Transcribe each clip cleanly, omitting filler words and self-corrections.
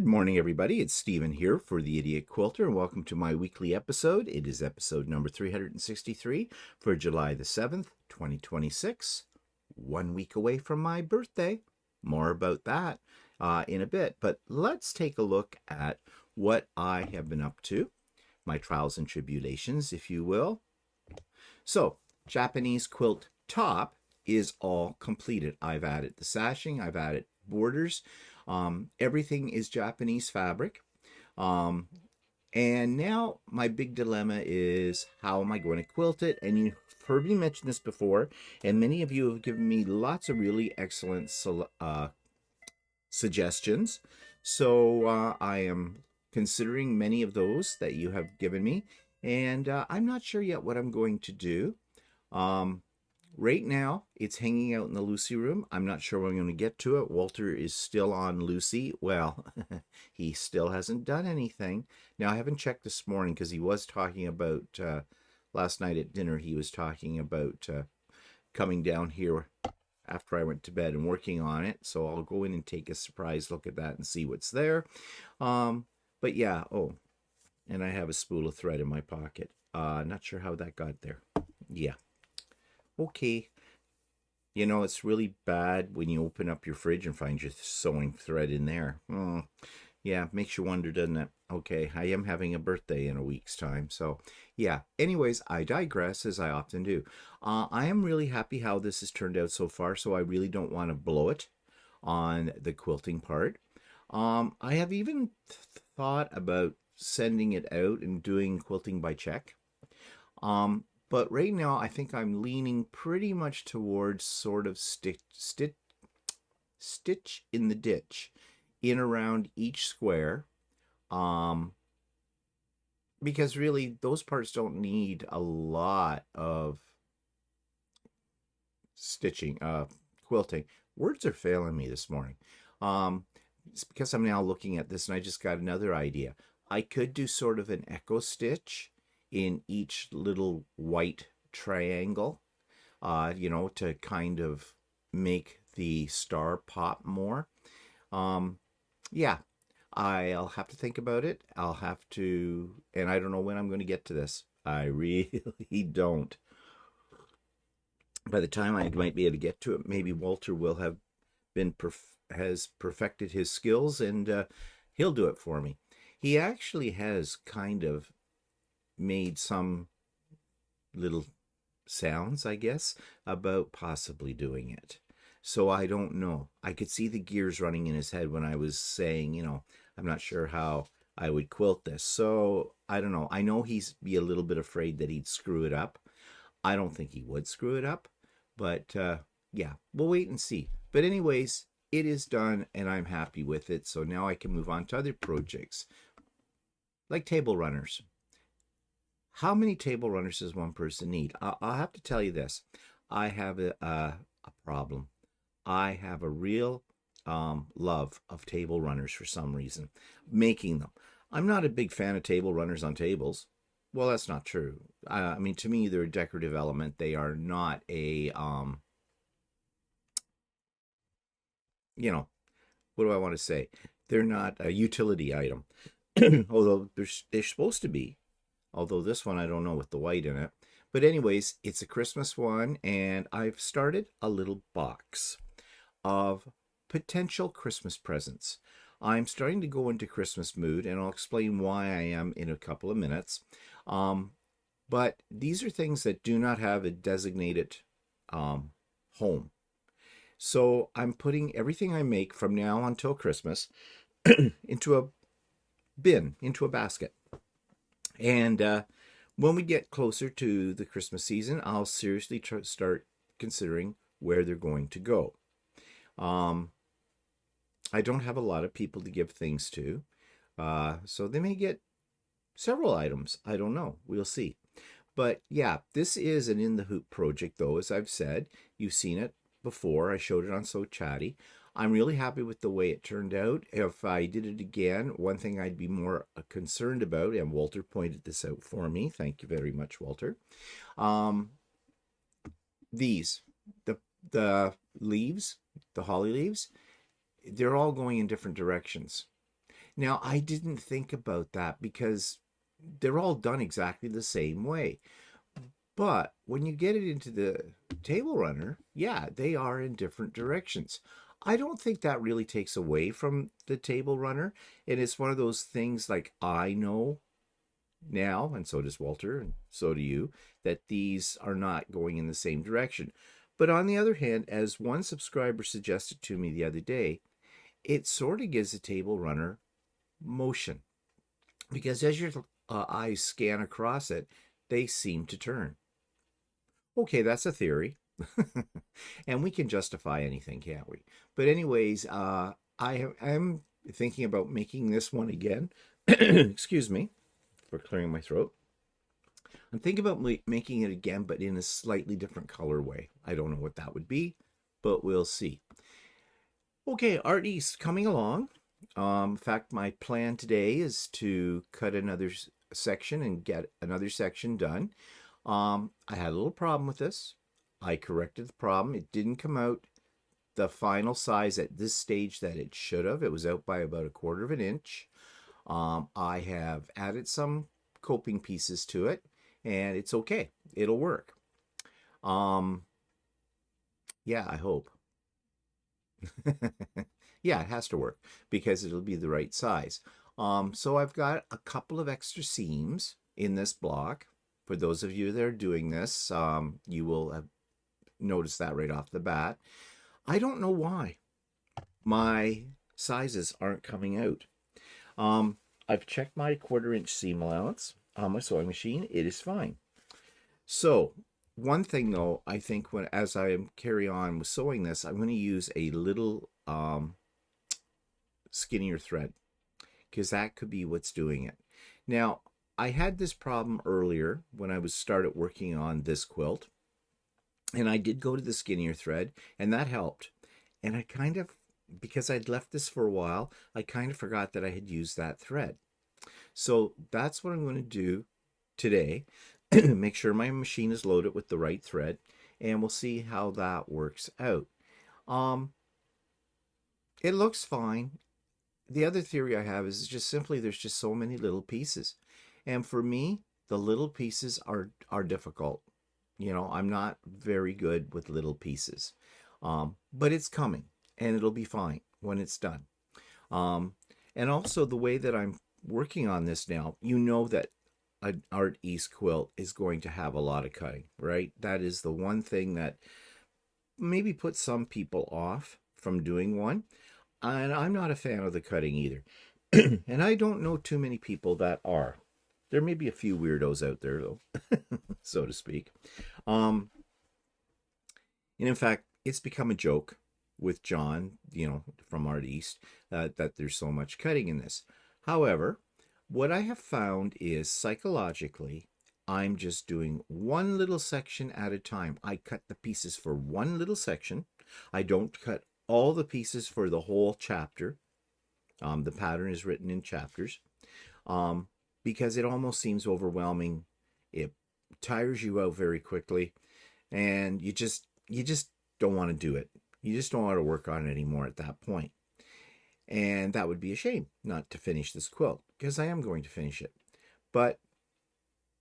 Good morning, everybody. It's Stephen here for the Idiot Quilter, and welcome to my weekly episode. It is episode number 363 for July the 7th, 2026. 1 week away from my birthday. More about that in a bit, but let's take a look at what I have been up to, my trials and tribulations, if you will. So, Japanese quilt top is all completed. I've added the sashing, I've added borders. Everything is Japanese fabric. And now my big dilemma is, how am I going to quilt it? And you've heard me mention this before, and many of you have given me lots of really excellent suggestions. So I am considering many of those that you have given me, and I'm not sure yet what I'm going to do. Right now, it's hanging out in the Lucy room. I'm not sure when I'm going to get to it. Walter is still on Lucy. Well, he still hasn't done anything. Now, I haven't checked this morning because he was talking about, last night at dinner, he was talking about coming down here after I went to bed and working on it. So I'll go in and take a surprise look at that and see what's there. But yeah, oh, and I have a spool of thread in my pocket. Not sure how that got there. Yeah. Okay. You know, it's really bad when you open up your fridge and find your sewing thread in there. Yeah, makes you wonder, doesn't it? Okay, I am having a birthday in a week's time. So, yeah. Anyways, I digress, as I often do. I am really happy how this has turned out so far, so I really don't want to blow it on the quilting part. I have even thought about sending it out and doing quilting by check. But right now, I think I'm leaning pretty much towards sort of stitch in the ditch in around each square. Because really, those parts don't need a lot of stitching, quilting. Words are failing me this morning. It's because I'm now looking at this and I just got another idea. I could do sort of an echo stitch in each little white triangle, you know, to kind of make the star pop more. Yeah, I'll have to think about it. I'll have to, and I don't know when I'm going to get to this. I really don't. By the time I might be able to get to it, maybe Walter will have has perfected his skills, and he'll do it for me. He actually has kind of made some little sounds, I guess, about possibly doing it. So I don't know. I could see the gears running in his head when I was saying, you know, I'm not sure how I would quilt this. So I don't know. I know he's be a little bit afraid that he'd screw it up. I don't think he would screw it up. But yeah, we'll wait and see. But anyways, it is done and I'm happy with it. So now I can move on to other projects like table runners. How many table runners does one person need? I'll have to tell you this. I have a problem. I have a real love of table runners for some reason, making them. I'm not a big fan of table runners on tables. Well, that's not true. I mean, to me, they're a decorative element. They are not a, you know, what do I want to say? They're not a utility item, although they're supposed to be. Although this one, I don't know with the white in it. But anyways, it's a Christmas one, and I've started a little box of potential Christmas presents. I'm starting to go into Christmas mood, and I'll explain why I am in a couple of minutes. But these are things that do not have a designated home. So I'm putting everything I make from now until Christmas into a bin, into a basket. And when we get closer to the Christmas season, I'll seriously start considering where they're going to go. I don't have a lot of people to give things to, so they may get several items. I don't know. We'll see. But yeah, this is an In the Hoop project, though, as I've said. You've seen it before. I showed it on So Chatty. I'm really happy with the way it turned out. If I did it again, one thing I'd be more concerned about, and Walter pointed this out for me. Thank you very much, Walter. These, the leaves, the holly leaves, they're all going in different directions. Now, I didn't think about that because they're all done exactly the same way. But when you get it into the table runner, yeah, they are in different directions. I don't think that really takes away from the table runner. And it's one of those things like I know now, and so does Walter, and so do you, that these are not going in the same direction. But on the other hand, as one subscriber suggested to me the other day, it sort of gives the table runner motion because as your eyes scan across it, they seem to turn. Okay, that's a theory. And we can justify anything, can't we? But anyways, I'm thinking about making this one again. Excuse me for clearing my throat. I'm thinking about making it again, but in a slightly different colorway. I don't know what that would be, but we'll see. Okay, Artie's coming along. In fact, my plan today is to cut another section and get another section done. I had a little problem with this. I corrected the problem. It didn't come out the final size at this stage that it should have. It was out by about 1/4 of an inch. I have added some coping pieces to it, and it's okay. It'll work. Yeah, I hope. Yeah, it has to work because it'll be the right size. So I've got a couple of extra seams in this block. For those of you that are doing this, you will have noticed that right off the bat. I don't know why my sizes aren't coming out. I've checked my 1/4 inch seam allowance on my sewing machine. It is fine. So one thing though, I think as I carry on with sewing this, I'm going to use a little skinnier thread because that could be what's doing it. Now, I had this problem earlier when I was started working on this quilt, and I did go to the skinnier thread, and that helped. And I kind of, because I'd left this for a while, I kind of forgot that I had used that thread. So that's what I'm going to do today. Make sure my machine is loaded with the right thread, and we'll see how that works out. It looks fine. The other theory I have is just simply there's just so many little pieces. And for me, the little pieces are difficult. You know, I'm not very good with little pieces. But it's coming, and it'll be fine when it's done. And also the way that I'm working on this now, you know that an Art East quilt is going to have a lot of cutting, right? That is the one thing that maybe puts some people off from doing one. And I'm not a fan of the cutting either. And I don't know too many people that are. There may be a few weirdos out there, though, so to speak. And in fact, it's become a joke with John, you know, from Art East, that there's so much cutting in this. However, what I have found is psychologically, I'm just doing one little section at a time. I cut the pieces for one little section. I don't cut all the pieces for the whole chapter. The pattern is written in chapters because it almost seems overwhelming. It tires you out very quickly, and you just don't want to do it. You just don't want to work on it anymore at that point. And that would be a shame not to finish this quilt because I am going to finish it. But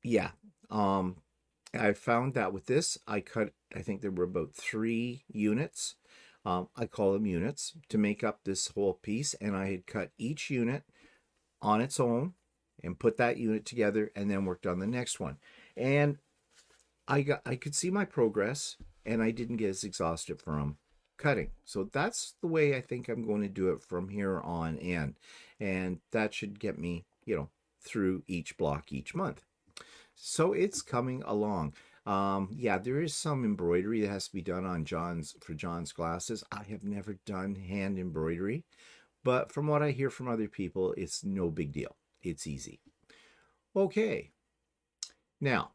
yeah, I found that with this, I think there were about 3 units. I call them units to make up this whole piece, and I had cut each unit on its own and put that unit together and then worked on the next one. And I could see my progress, and I didn't get as exhausted from cutting. So that's the way I think I'm going to do it from here on in. And that should get me, you know, through each block each month. So it's coming along. Yeah, there is some embroidery that has to be done on John's glasses. I have never done hand embroidery, but from what I hear from other people, it's no big deal. It's easy. Okay. Now,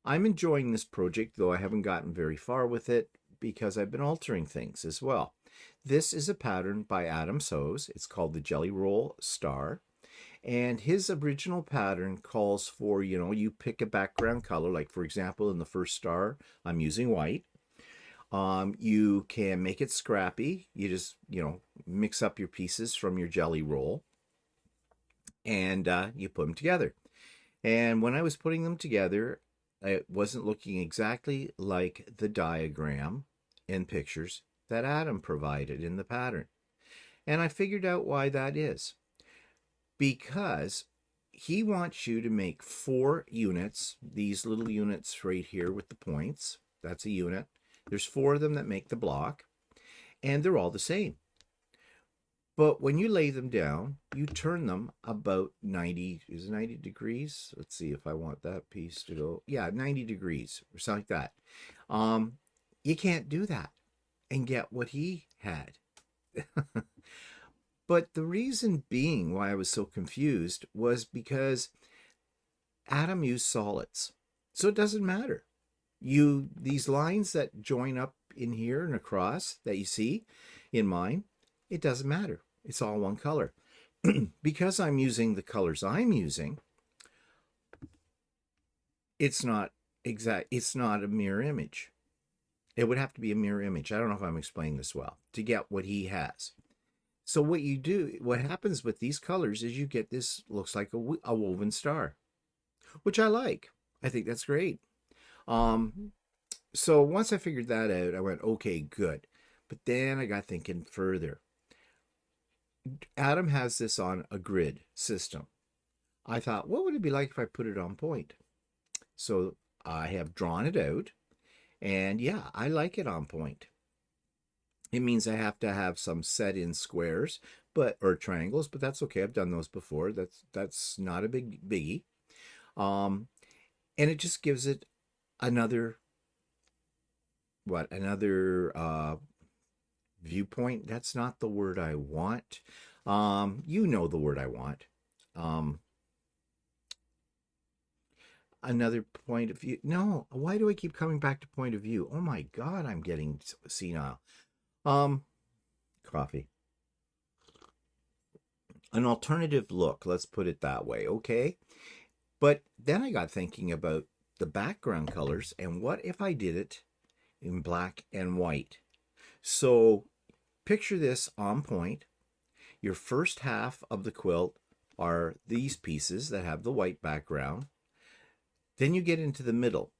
I'm enjoying this project, though I haven't gotten very far with it because I've been altering things as well. This is a pattern by Adam Sews. It's called the Jelly Roll Star. And his original pattern calls for, you know, you pick a background color. Like, for example, in the first star, I'm using white. You can make it scrappy. You just, you know, mix up your pieces from your jelly roll. and you put them together. And when I was putting them together, it wasn't looking exactly like the diagram and pictures that Adam provided in the pattern. And I figured out why that is. Because he wants you to make 4 units, these little units right here with the points. That's a unit. There's 4 of them that make the block, and they're all the same. But when you lay them down, you turn them about 90, is it 90 degrees? Let's see if I want that piece to go. Yeah, 90 degrees or something like that. You can't do that and get what he had. But the reason being why I was so confused was because Adam used solids. So it doesn't matter. These lines that join up in here and across that you see in mine, it doesn't matter. It's all one color. Because I'm using the colors I'm using, it's not a mirror image. It would have to be a mirror image. I don't know if I'm explaining this well, to get what he has. So what happens with these colors is you get this, looks like a woven star, which I like. I think that's great. So once I figured that out, I went, okay, good. But then I got thinking further. Adam has this on a grid system. I thought, what would it be like if I put it on point? So I have drawn it out, and yeah, I like it on point. It means I have to have some set in squares, or triangles, but that's okay. I've done those before. That's not a biggie. And it just gives it another viewpoint. That's not the word I want. You know the word I want. Another point of view. No, why do I keep coming back to point of view? Oh my God, I'm getting senile. Coffee. An alternative look, let's put it that way, okay? But then I got thinking about the background colors, and what if I did it in black and white? So picture this on point. Your first half of the quilt are these pieces that have the white background. Then you get into the middle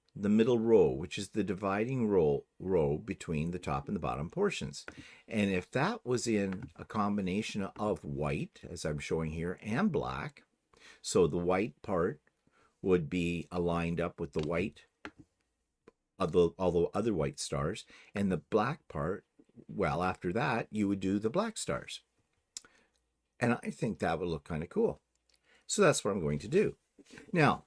row, which is the dividing row between the top and the bottom portions. And if that was in a combination of white, as I'm showing here, and black, so the white part would be aligned up with the white of all the other white stars, and the black part, well, after that, you would do the black stars. And I think that would look kind of cool. So that's what I'm going to do. Now,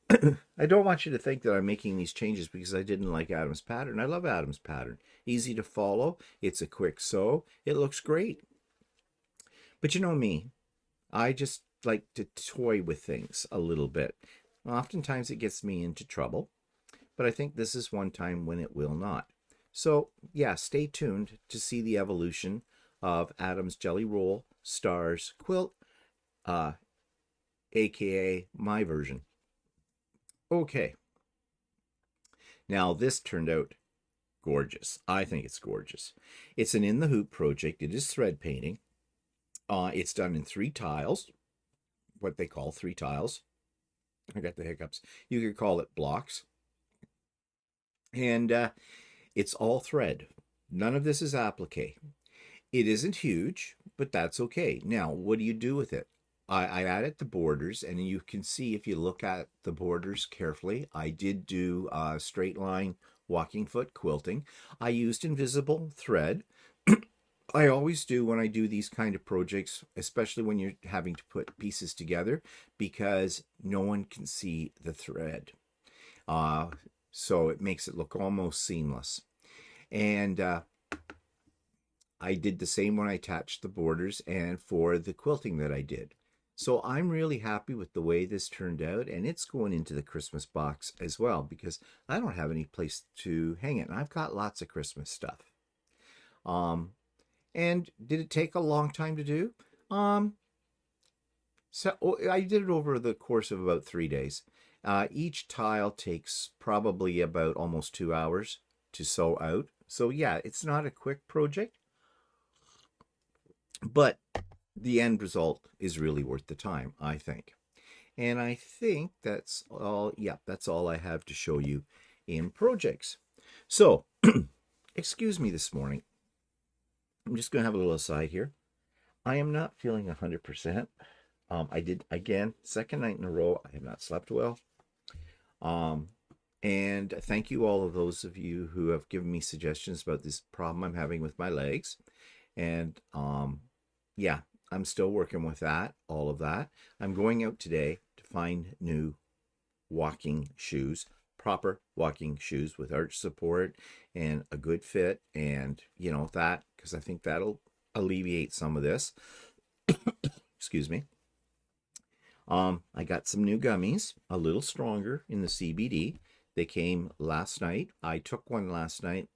I don't want you to think that I'm making these changes because I didn't like Adam's pattern. I love Adam's pattern. Easy to follow. It's a quick sew. It looks great. But you know me, I just like to toy with things a little bit. Oftentimes it gets me into trouble, but I think this is one time when it will not. So yeah, stay tuned to see the evolution of Adam's Jelly Roll Stars quilt, aka my version. Okay. Now this turned out gorgeous. I think it's gorgeous. It's an in the hoop project. It is thread painting. It's done in 3 tiles, what they call 3 tiles. I got the hiccups. You could call it blocks. And it's all thread. None of this is applique. It isn't huge, but that's okay. Now, what do you do with it? I added the borders, and you can see if you look at the borders carefully, I did do straight line walking foot quilting. I used invisible thread. I always do when I do these kind of projects, especially when you're having to put pieces together, because no one can see the thread. So it makes it look almost seamless. And I did the same when I attached the borders and for the quilting that I did. So I'm really happy with the way this turned out, and it's going into the Christmas box as well because I don't have any place to hang it, and I've got lots of Christmas stuff. And did it take a long time to do? So I did it over the course of about 3 days. Each tile takes probably about almost 2 hours to sew out. So yeah, it's not a quick project, but the end result is really worth the time, I think. And I think that's all. Yeah, that's all I have to show you in projects. So, excuse me this morning. I'm just going to have a little aside here. I am not feeling 100%. I did, again, second night in a row, I have not slept well. And thank you all of those of you who have given me suggestions about this problem I'm having with my legs. And yeah, I'm still working with that, all of that. I'm going out today to find new walking shoes, proper walking shoes with arch support and a good fit, and you know that, because I think that'll alleviate some of this. Excuse me. I got some new gummies, a little stronger in the CBD. They came last night. I took one last night.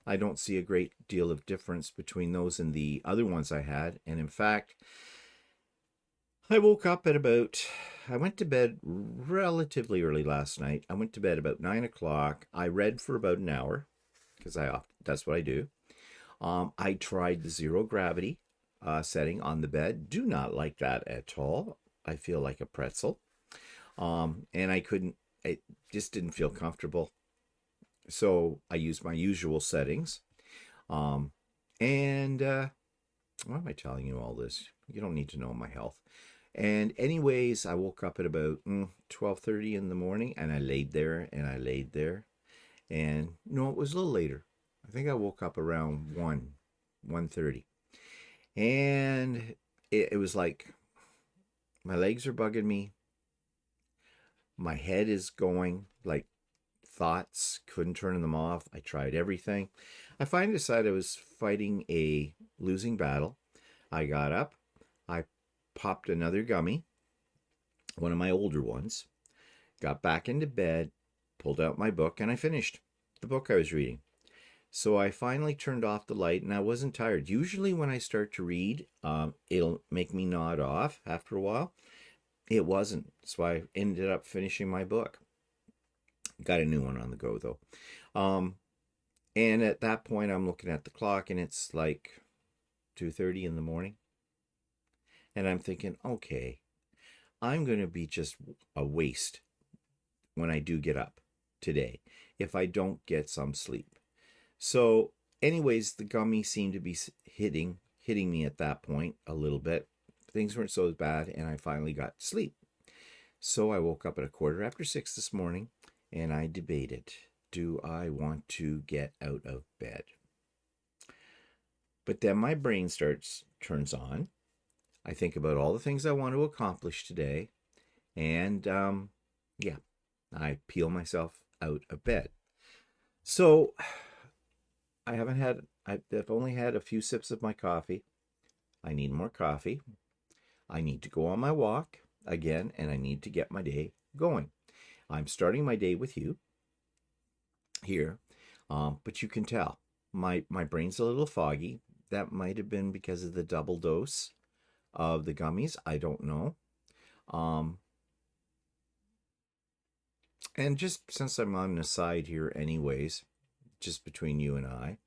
I don't see a great deal of difference between those and the other ones I had. And in fact, I woke up at about, I went to bed relatively early last night. I went to bed about 9 o'clock. I read for about an hour because that's what I do. I tried the zero gravity setting on the bed. Do not like that at all. I feel like a pretzel. And it just didn't feel comfortable. So I used my usual settings. Why am I telling you all this? You don't need to know my health. And anyways, I woke up at about 12:30 in the morning, and I laid there and I laid there. And no, it was a little later. I think I woke up around 1:30. And it was like, my legs are bugging me. My head is going, like thoughts, couldn't turn them off. I tried everything. I finally decided I was fighting a losing battle. I got up. I popped another gummy, one of my older ones, got back into bed, pulled out my book, and I finished the book I was reading. So I finally turned off the light, and I wasn't tired. Usually when I start to read, it'll make me nod off after a while. It wasn't. So I ended up finishing my book. Got a new one on the go, though. And at that point, I'm looking at the clock, and it's like 2:30 in the morning. And I'm thinking, okay, I'm going to be just a waste when I do get up today if I don't get some sleep. So anyways, the gummy seemed to be hitting me at that point a little bit. Things weren't so bad, and I finally got to sleep. So I woke up at 6:15 this morning, and I debated, do I want to get out of bed? But then my brain turns on. I think about all the things I want to accomplish today, and yeah, I peel myself out of bed. So I've only had a few sips of my coffee. I need more coffee. I need to go on my walk again, and I need to get my day going. I'm starting my day with you here, but you can tell my brain's a little foggy. That might have been because of the double dose of the gummies. I don't know. And just since I'm on the side here anyways, just between you and I,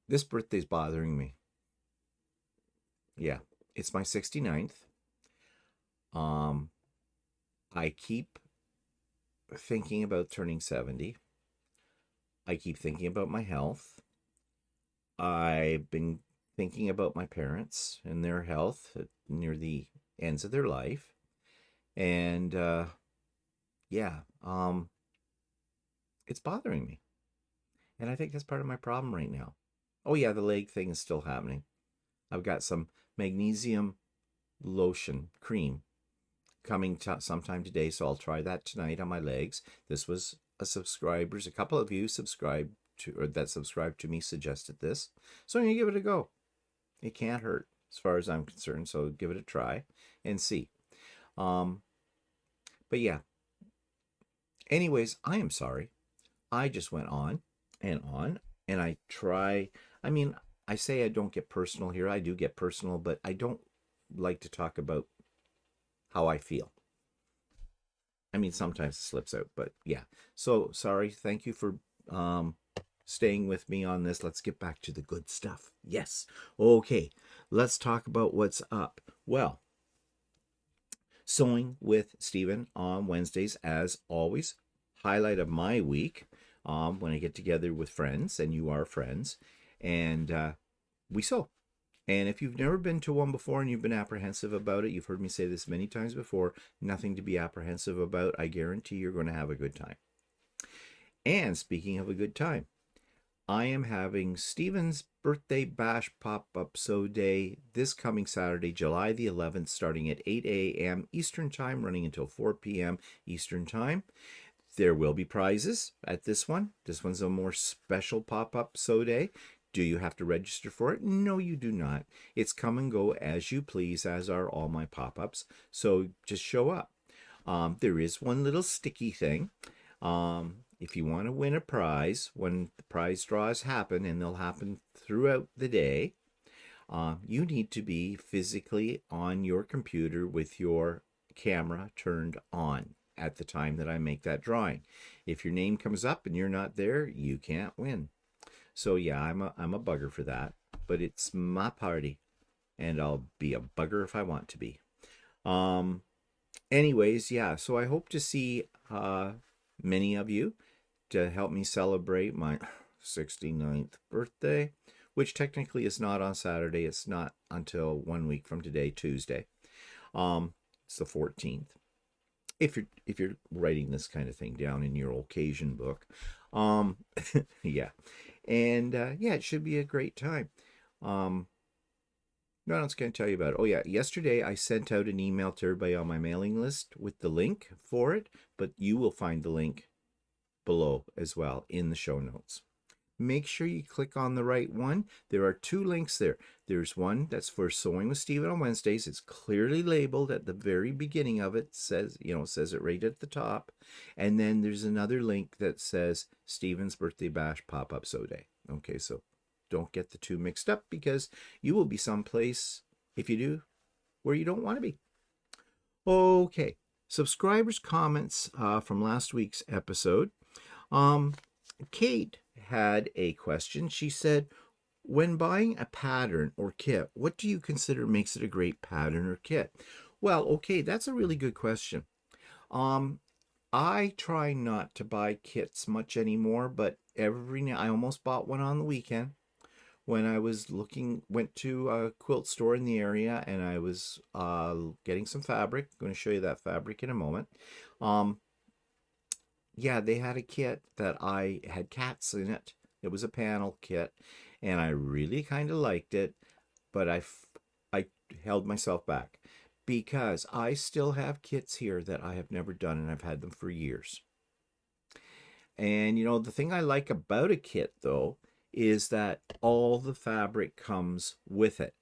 this birthday's bothering me. Yeah, it's my 69th. I keep thinking about turning 70. I keep thinking about my health. I've been thinking about my parents and their health near the ends of their life. And yeah, it's bothering me. And I think that's part of my problem right now. Oh yeah, the leg thing is still happening. I've got some magnesium lotion cream coming sometime today, so I'll try that tonight on my legs. This was a couple of you subscribed to me suggested this, so I'm gonna give it a go. It can't hurt as far as I'm concerned, so give it a try and see. But yeah, anyways, I am sorry. I just went on, and I I say I don't get personal here. I do get personal, but I don't like to talk about how I feel. I mean, sometimes it slips out, but yeah. So sorry. Thank you for staying with me on this. Let's get back to the good stuff. Yes. Okay. let's talk about what's up. Well, sewing with Stephen on Wednesdays, as always, highlight of my week, when I get together with friends, and you are friends, and we sew. And if you've never been to one before and you've been apprehensive about it, you've heard me say this many times before, nothing to be apprehensive about. I guarantee you're going to have a good time. And speaking of a good time, I am having Stephen's birthday bash pop-up sew day this coming Saturday, July the 11th, starting at 8 a.m. Eastern Time, running until 4 p.m. Eastern Time. There will be prizes at this one. This one's a more special pop-up sew day. Do you have to register for it? No, you do not. It's come and go as you please, as are all my pop-ups. So just show up. There is one little sticky thing. If you want to win a prize, when the prize draws happen, and they'll happen throughout the day, you need to be physically on your computer with your camera turned on at the time that I make that drawing. If your name comes up and you're not there, you can't win. So yeah, I'm a bugger for that, but it's my party, and I'll be a bugger if I want to be. Anyways, yeah, so I hope to see many of you to help me celebrate my 69th birthday, which technically is not on Saturday. It's not until 1 week from today, Tuesday. It's the 14th. If you're writing this kind of thing down in your occasion book. Yeah. And yeah, it should be a great time. No, I was going to tell you about it. Oh yeah, yesterday I sent out an email to everybody on my mailing list with the link for it, but you will find the link below as well in the show notes. Make sure you click on the right one. There are two links there. There's one that's for Sewing with Stephen on Wednesdays. It's clearly labeled at the very beginning of it. Says it right at the top. And then there's another link that says Stephen's Birthday Bash Pop-Up Sew Day. Okay, so don't get the two mixed up, because you will be someplace, if you do, where you don't want to be. Okay, subscribers' comments from last week's episode. Kate had a question. She said, when buying a pattern or kit, what do you consider makes it a great pattern or kit? Well, okay, that's a really good question. I try not to buy kits much anymore, but I almost bought one on the weekend when I was went to a quilt store in the area, and I was getting some fabric. I'm going to show you that fabric in a moment. Yeah, they had a kit that I had cats in it. It was a panel kit, and I really kind of liked it, but I held myself back because I still have kits here that I have never done, and I've had them for years. And the thing I like about a kit, though, is that all the fabric comes with it,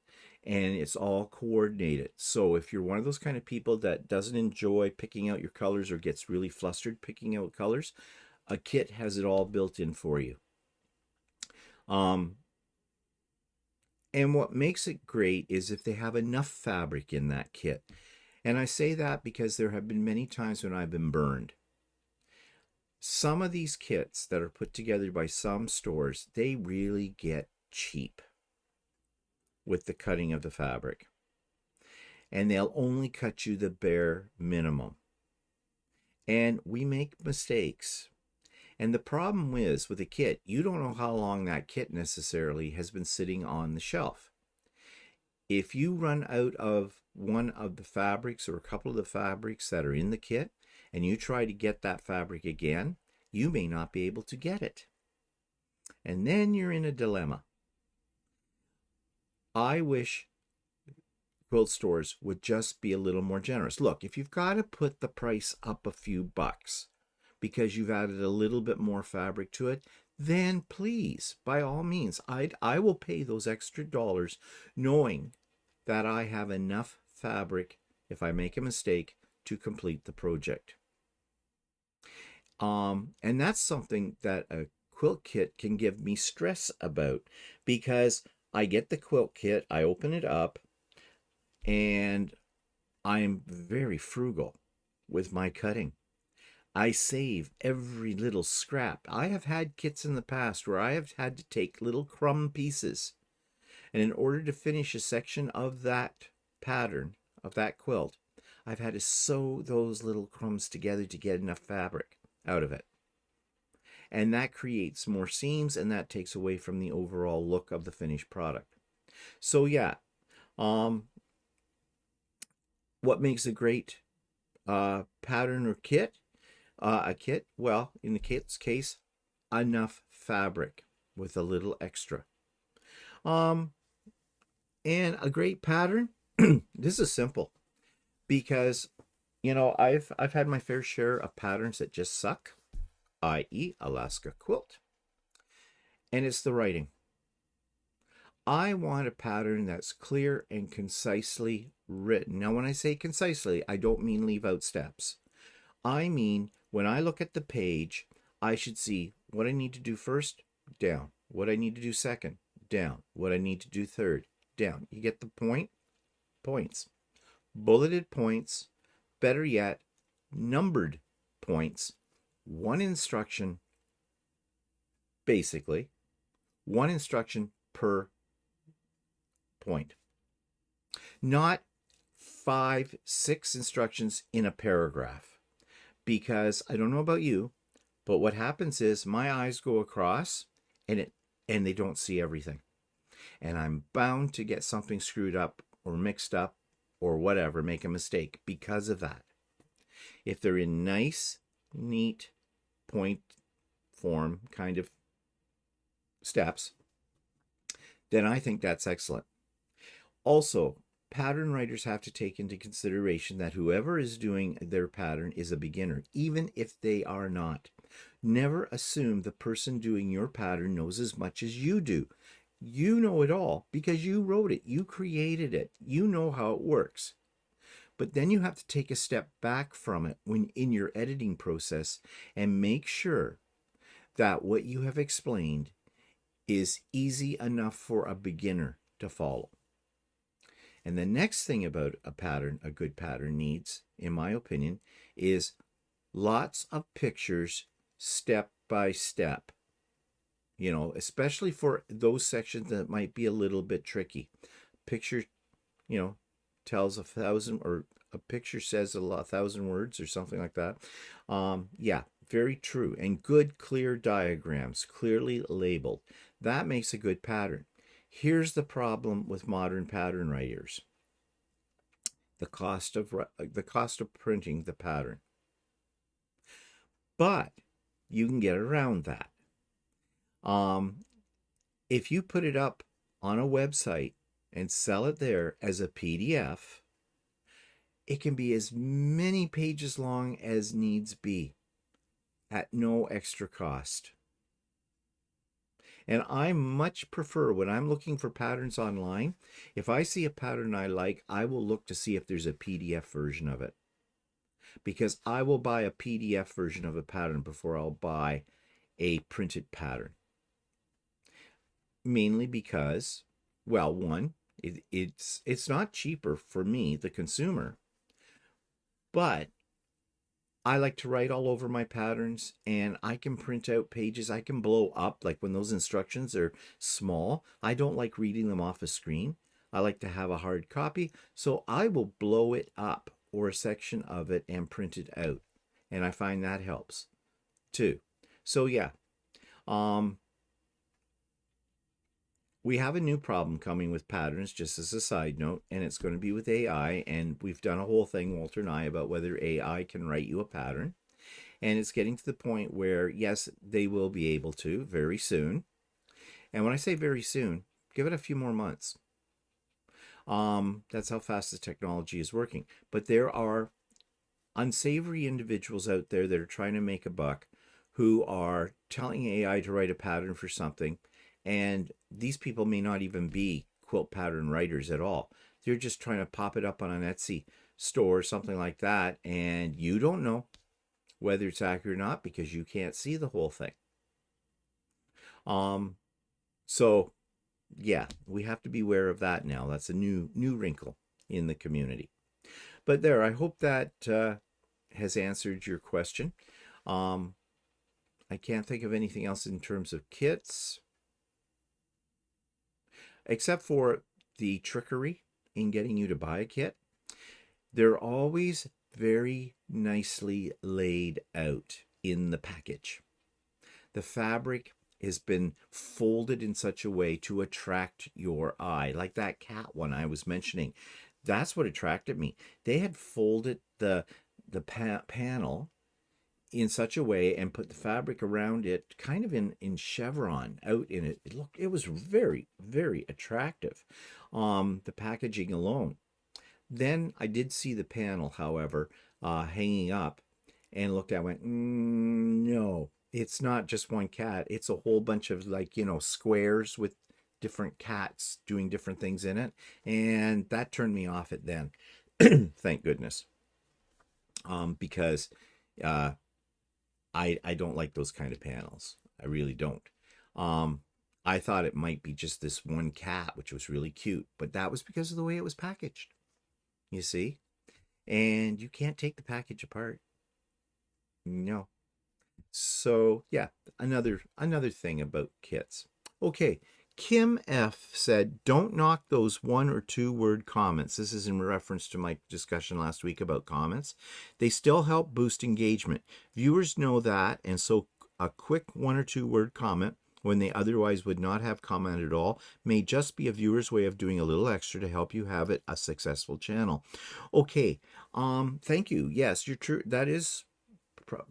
and it's all coordinated. So if you're one of those kind of people that doesn't enjoy picking out your colors or gets really flustered picking out colors, a kit has it all built in for you. And what makes it great is if they have enough fabric in that kit. And I say that because there have been many times when I've been burned. Some of these kits that are put together by some stores, they really get cheap with the cutting of the fabric. And they'll only cut you the bare minimum. And we make mistakes. And the problem is, with a kit, you don't know how long that kit necessarily has been sitting on the shelf. If you run out of one of the fabrics or a couple of the fabrics that are in the kit, and you try to get that fabric again, you may not be able to get it. And then you're in a dilemma. I wish quilt stores would just be a little more generous. Look, if you've got to put the price up a few bucks because you've added a little bit more fabric to it, then please, by all means, I will pay those extra dollars knowing that I have enough fabric, if I make a mistake, to complete the project. And that's something that a quilt kit can give me stress about, because I get the quilt kit, I open it up, and I'm very frugal with my cutting. I save every little scrap. I have had kits in the past where I have had to take little crumb pieces And in order to finish a section of that pattern, of that quilt, I've had to sew those little crumbs together to get enough fabric out of it. And that creates more seams, and that takes away from the overall look of the finished product. So yeah, what makes a great pattern or kit? A kit, well, in the kit's case, enough fabric with a little extra. And a great pattern, this is simple, because I've had my fair share of patterns that just suck, i.e. Alaska Quilt. And it's the writing. I want a pattern that's clear and concisely written. Now, when I say concisely, I don't mean leave out steps. I mean, when I look at the page, I should see what I need to do first, down. What I need to do second, down. What I need to do third, down. You get the point? Points. Bulleted points, better yet, numbered points. One instruction, basically, one instruction per point. Not 5, 6 instructions in a paragraph. Because I don't know about you, but what happens is my eyes go across and they don't see everything. And I'm bound to get something screwed up or mixed up or whatever, make a mistake because of that. If they're in nice, neat, point form kind of steps, then I think that's excellent. Also, pattern writers have to take into consideration that whoever is doing their pattern is a beginner, even if they are not. Never assume the person doing your pattern knows as much as you do. You know it all because you wrote it, you created it, you know how it works. But then you have to take a step back from it when in your editing process and make sure that what you have explained is easy enough for a beginner to follow. And the next thing about a pattern, a good pattern needs, in my opinion, is lots of pictures step by step. Especially for those sections that might be a little bit tricky. Picture, tells 1,000, or a picture says 1,000 words or something like that. Yeah, very true. And good, clear diagrams, clearly labeled. That makes a good pattern. Here's the problem with modern pattern writers. The cost of printing the pattern. But you can get around that. If you put it up on a website and sell it there as a PDF, it can be as many pages long as needs be at no extra cost. And I much prefer, when I'm looking for patterns online, if I see a pattern I like, I will look to see if there's a PDF version of it. Because I will buy a PDF version of a pattern before I'll buy a printed pattern. Mainly because, well, one, it's not cheaper for me, the consumer, but I like to write all over my patterns, and I can print out pages. I can blow up, like when those instructions are small. I don't like reading them off a screen. I like to have a hard copy, so I will blow it up or a section of it and print it out. And I find that helps too. So yeah, we have a new problem coming with patterns, just as a side note, and it's going to be with AI. And we've done a whole thing, Walter and I, about whether AI can write you a pattern. And it's getting to the point where, yes, they will be able to very soon. And when I say very soon, give it a few more months. That's how fast the technology is working. But there are unsavory individuals out there that are trying to make a buck, who are telling AI to write a pattern for something. And these people may not even be quilt pattern writers at all. They're just trying to pop it up on an Etsy store or something like that. And you don't know whether it's accurate or not because you can't see the whole thing. So yeah, we have to be aware of that now. That's a new wrinkle in the community. But there, I hope that has answered your question. I can't think of anything else in terms of kits. except for the trickery in getting you to buy a kit, they're always very nicely laid out in the package. The fabric has been folded in such a way to attract your eye, like that cat one I was mentioning. That's what attracted me. They had folded the panel in such a way and put the fabric around it kind of in chevron out in it. It was very, very attractive. The packaging alone. Then I did see the panel, however, hanging up, and looked at it, went, no, it's not just one cat. It's a whole bunch of, like, squares with different cats doing different things in it. And that turned me off it then. Thank goodness. Because I don't like those kind of panels. I really don't. I thought it might be just this one cat, which was really cute, but that was because of the way it was packaged. You see? And you can't take the package apart. No. So, yeah, another thing about kits. Okay, Kim F said, don't knock those 1 or 2 word comments. This is in reference to my discussion last week about comments. They still help boost engagement. Viewers know that, and so a quick 1 or 2 word comment when they otherwise would not have commented at all may just be a viewer's way of doing a little extra to help you have it a successful channel. Okay, thank you. Yes, you're true. That is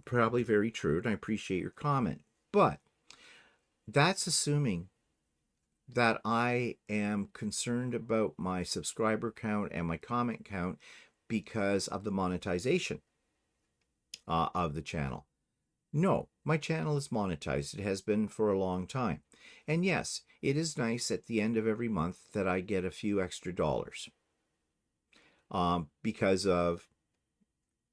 probably very true, and I appreciate your comment. But that's assuming that I am concerned about my subscriber count and my comment count because of the monetization of the channel. No, my channel is monetized. It has been for a long time. And yes, it is nice at the end of every month that I get a few extra dollars because of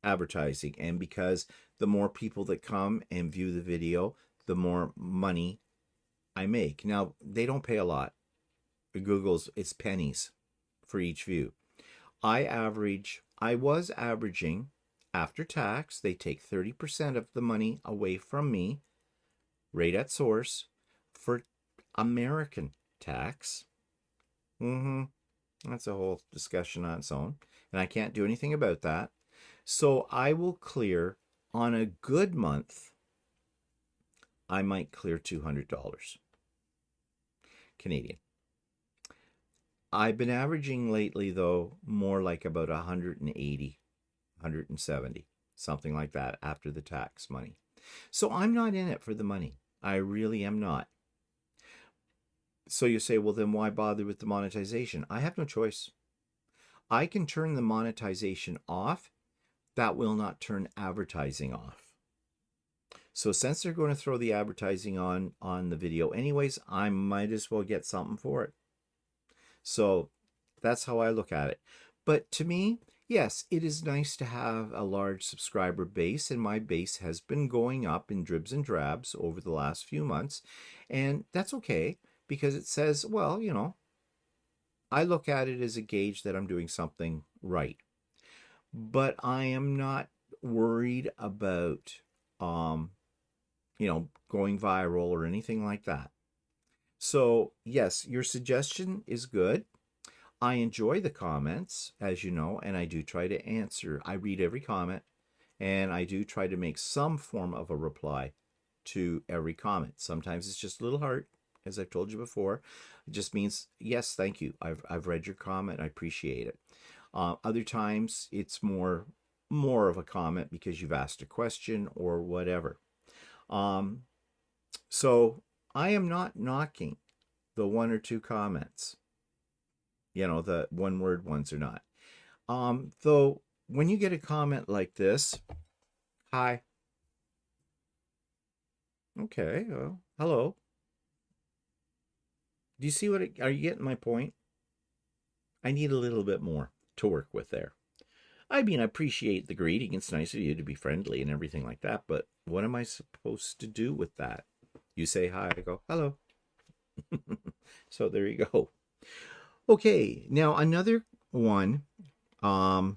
advertising, and because the more people that come and view the video, the more money I make. Now, they don't pay a lot. Google's, it's pennies for each view. I was averaging, after tax, they take 30% of the money away from me, right at source, for American tax. That's a whole discussion on its own, and I can't do anything about that. So I will clear, on a good month, I might clear $200 Canadian. I've been averaging lately, though, more like about 180, 170, something like that after the tax money. So I'm not in it for the money. I really am not. So you say, well, then why bother with the monetization? I have no choice. I can turn the monetization off. That will not turn advertising off. So since they're going to throw the advertising on the video anyways, I might as well get something for it. So that's how I look at it. But to me, yes, it is nice to have a large subscriber base, and my base has been going up in dribs and drabs over the last few months. And that's okay, because it says, well, I look at it as a gauge that I'm doing something right. But I am not worried about, going viral or anything like that. So, yes, your suggestion is good. I enjoy the comments, as you know, and I do try to answer. I read every comment, and I do try to make some form of a reply to every comment. Sometimes it's just a little heart, as I've told you before. It just means, yes, thank you. I've read your comment. I appreciate it. Other times it's more of a comment because you've asked a question or whatever. So I am not knocking the 1 or 2 comments. The 1 word ones are not. Though when you get a comment like this, hi. Okay, well, hello. Do you see are you getting my point? I need a little bit more to work with there. I mean, I appreciate the greeting. It's nice of you to be friendly and everything like that, but what am I supposed to do with that? You say hi, I go, hello. So there you go. Okay, now another one, and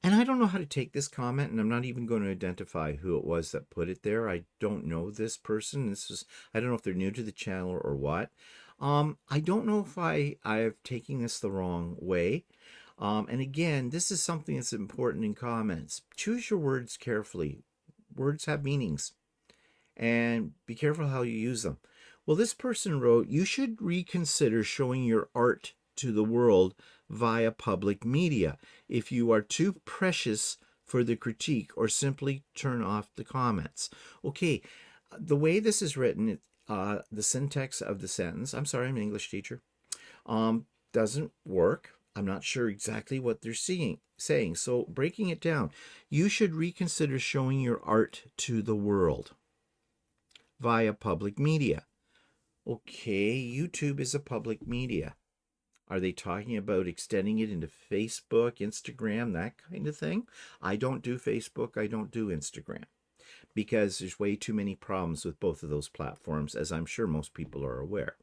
I don't know how to take this comment, and I'm not even going to identify who it was that put it there. I don't know this person. I don't know if they're new to the channel or what. I don't know if I've taken this the wrong way. And again, this is something that's important in comments. Choose your words carefully. Words have meanings, and be careful how you use them. Well, this person wrote, you should reconsider showing your art to the world via public media if you are too precious for the critique, or simply turn off the comments. Okay, the way this is written, the syntax of the sentence, I'm sorry, I'm an English teacher, doesn't work. I'm not sure exactly what they're saying. So breaking it down, you should reconsider showing your art to the world via public media. Okay, YouTube is a public media. Are they talking about extending it into Facebook, Instagram, that kind of thing? I don't do Facebook. I don't do Instagram, because there's way too many problems with both of those platforms, as I'm sure most people are aware.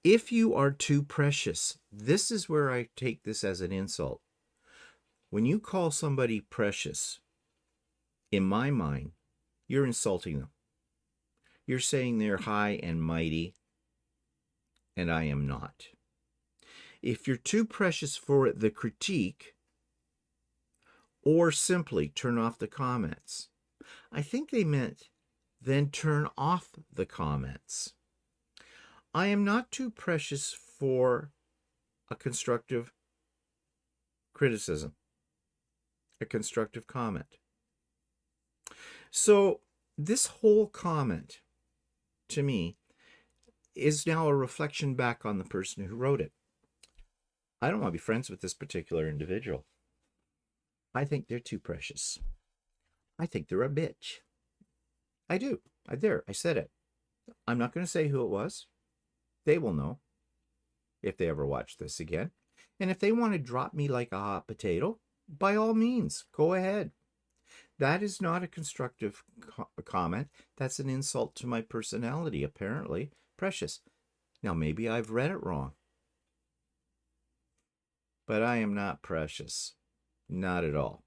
If you are too precious, this is where I take this as an insult. When you call somebody precious, in my mind, you're insulting them. You're saying they're high and mighty, and I am not. If you're too precious for the critique, or simply turn off the comments, I think they meant then turn off the comments. I am not too precious for a constructive criticism, a constructive comment. So this whole comment, to me, is now a reflection back on the person who wrote it. I don't want to be friends with this particular individual. I think they're too precious. I think they're a bitch. I do. I said it. I'm not going to say who it was. They will know if they ever watch this again. And if they want to drop me like a hot potato, by all means, go ahead. That is not a constructive comment. That's an insult to my personality, apparently. Precious. Now, maybe I've read it wrong. But I am not precious. Not at all.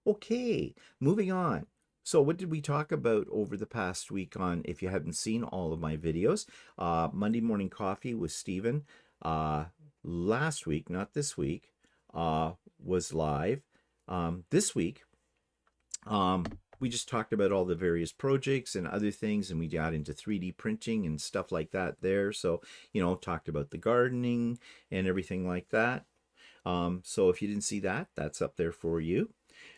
Okay, moving on. So what did we talk about over the past week on, if you haven't seen all of my videos? Monday Morning Coffee with Stephen last week, not this week, was live. This week, we just talked about all the various projects and other things, and we got into 3D printing and stuff like that there. So, talked about the gardening and everything like that. So if you didn't see that, that's up there for you.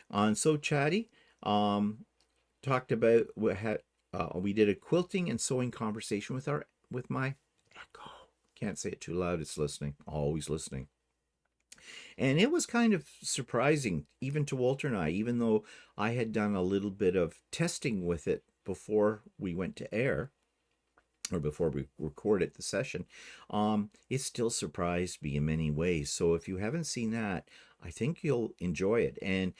On So Chatty, talked about we did a quilting and sewing conversation with my echo. Can't say it too loud, it's listening, always listening. And it was kind of surprising, even to Walter and I, even though I had done a little bit of testing with it before we went to air, or before we recorded the session. It still surprised me in many ways. So if you haven't seen that, I think you'll enjoy it. And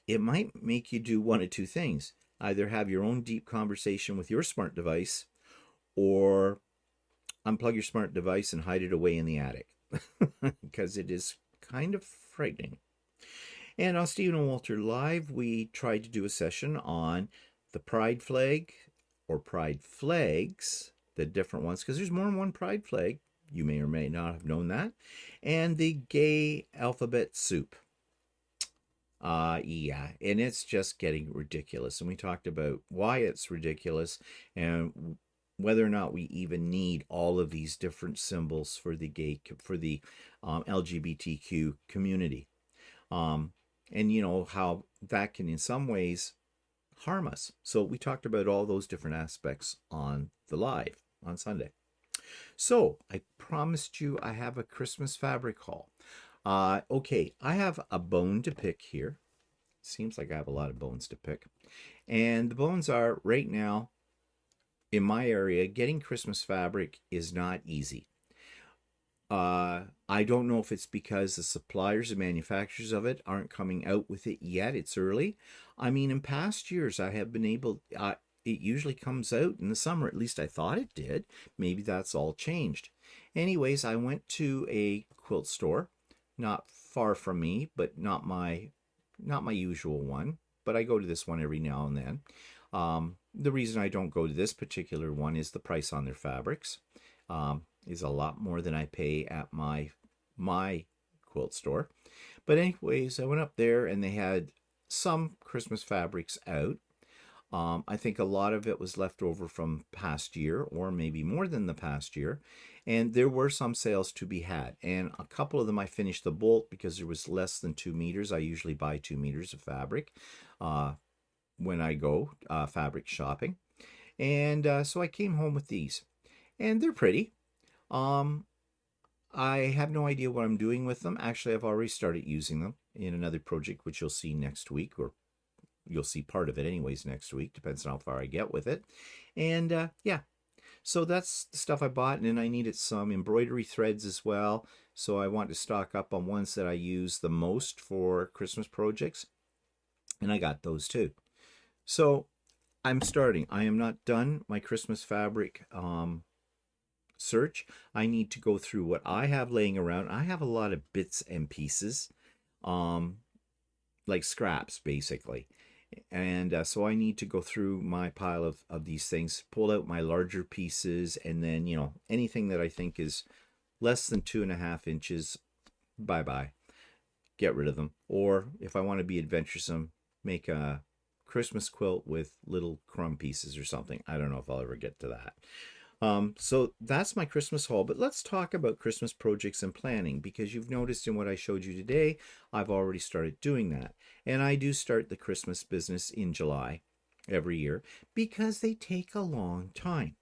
it might make you do one of two things. Either have your own deep conversation with your smart device, or unplug your smart device and hide it away in the attic, because it is kind of frightening. And on Stephen and Walter Live, we tried to do a session on the pride flag, or pride flags, the different ones, because there's more than one pride flag. You may or may not have known that. And the gay alphabet soup. Yeah, and it's just getting ridiculous. And we talked about why it's ridiculous and whether or not we even need all of these different symbols for the LGBTQ community. And how that can in some ways harm us. So we talked about all those different aspects on the live on Sunday. So I promised you I have a Christmas fabric haul. Okay, I have a bone to pick here. Seems like I have a lot of bones to pick. And the bones are, right now, in my area, getting Christmas fabric is not easy. I don't know if it's because the suppliers and manufacturers of it aren't coming out with it yet. It's early. I mean, in past years, I have been able... it usually comes out in the summer. At least I thought it did. Maybe that's all changed. Anyways, I went to a quilt store, not far from me, but not my usual one. But I go to this one every now and then. The reason I don't go to this particular one is the price on their fabrics. is a lot more than I pay at my quilt store. But anyways, I went up there and they had some Christmas fabrics out. I think a lot of it was left over from past year, or maybe more than the past year. And there were some sales to be had. And a couple of them I finished the bolt because there was less than 2 meters. I usually buy 2 meters of fabric when I go fabric shopping. And so I came home with these. And they're pretty. I have no idea what I'm doing with them. Actually, I've already started using them in another project, which you'll see next week, or you'll see part of it anyways next week, depends on how far I get with it. And yeah, so that's the stuff I bought. And then I needed some embroidery threads as well. So I want to stock up on ones that I use the most for Christmas projects. And I got those too. So I'm starting. I am not done my Christmas fabric search. I need to go through what I have laying around. I have a lot of bits and pieces, like scraps basically. And so I need to go through my pile of these things, pull out my larger pieces, and then, you know, anything that I think is less than 2.5 inches, bye-bye. Get rid of them. Or if I want to be adventuresome, make a Christmas quilt with little crumb pieces or something. I don't know if I'll ever get to that. So that's my Christmas haul, but let's talk about Christmas projects and planning, because you've noticed in what I showed you today, I've already started doing that. And I do start the Christmas business in July every year because they take a long time.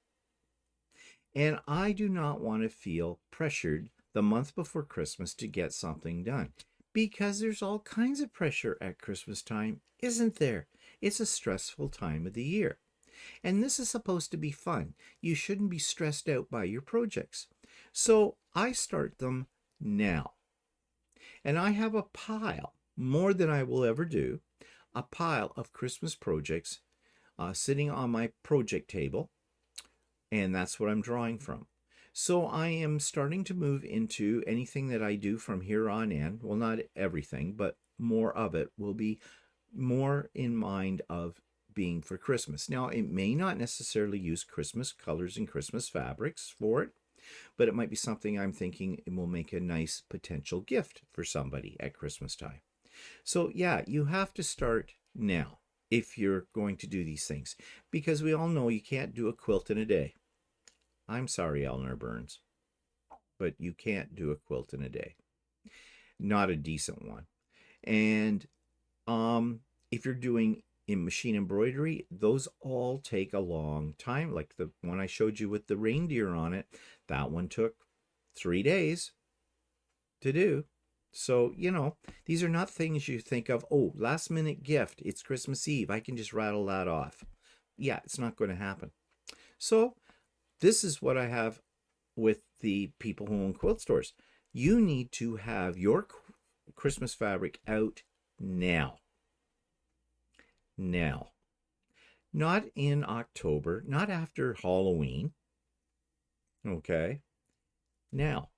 And I do not want to feel pressured the month before Christmas to get something done, because there's all kinds of pressure at Christmas time, isn't there? It's a stressful time of the year. And this is supposed to be fun. You shouldn't be stressed out by your projects. So I start them now. And I have a pile, more than I will ever do, a pile of Christmas projects sitting on my project table. And that's what I'm drawing from. So I am starting to move into anything that I do from here on in. Well, not everything, but more of it will be more in mind of being for Christmas. Now, it may not necessarily use Christmas colors and Christmas fabrics for it, but it might be something I'm thinking it will make a nice potential gift for somebody at Christmas time. So yeah, you have to start now if you're going to do these things, because we all know you can't do a quilt in a day. I'm sorry, Eleanor Burns, but you can't do a quilt in a day. Not a decent one. And if you're doing in machine embroidery, those all take a long time. Like the one I showed you with the reindeer on it, that one took 3 days to do. So, you know, these are not things you think of, oh, last minute gift, it's Christmas Eve, I can just rattle that off. Yeah, it's not going to happen. So this is what I have with the people who own quilt stores. You need to have your Christmas fabric out now. Now, not in October, not after Halloween, okay? Now,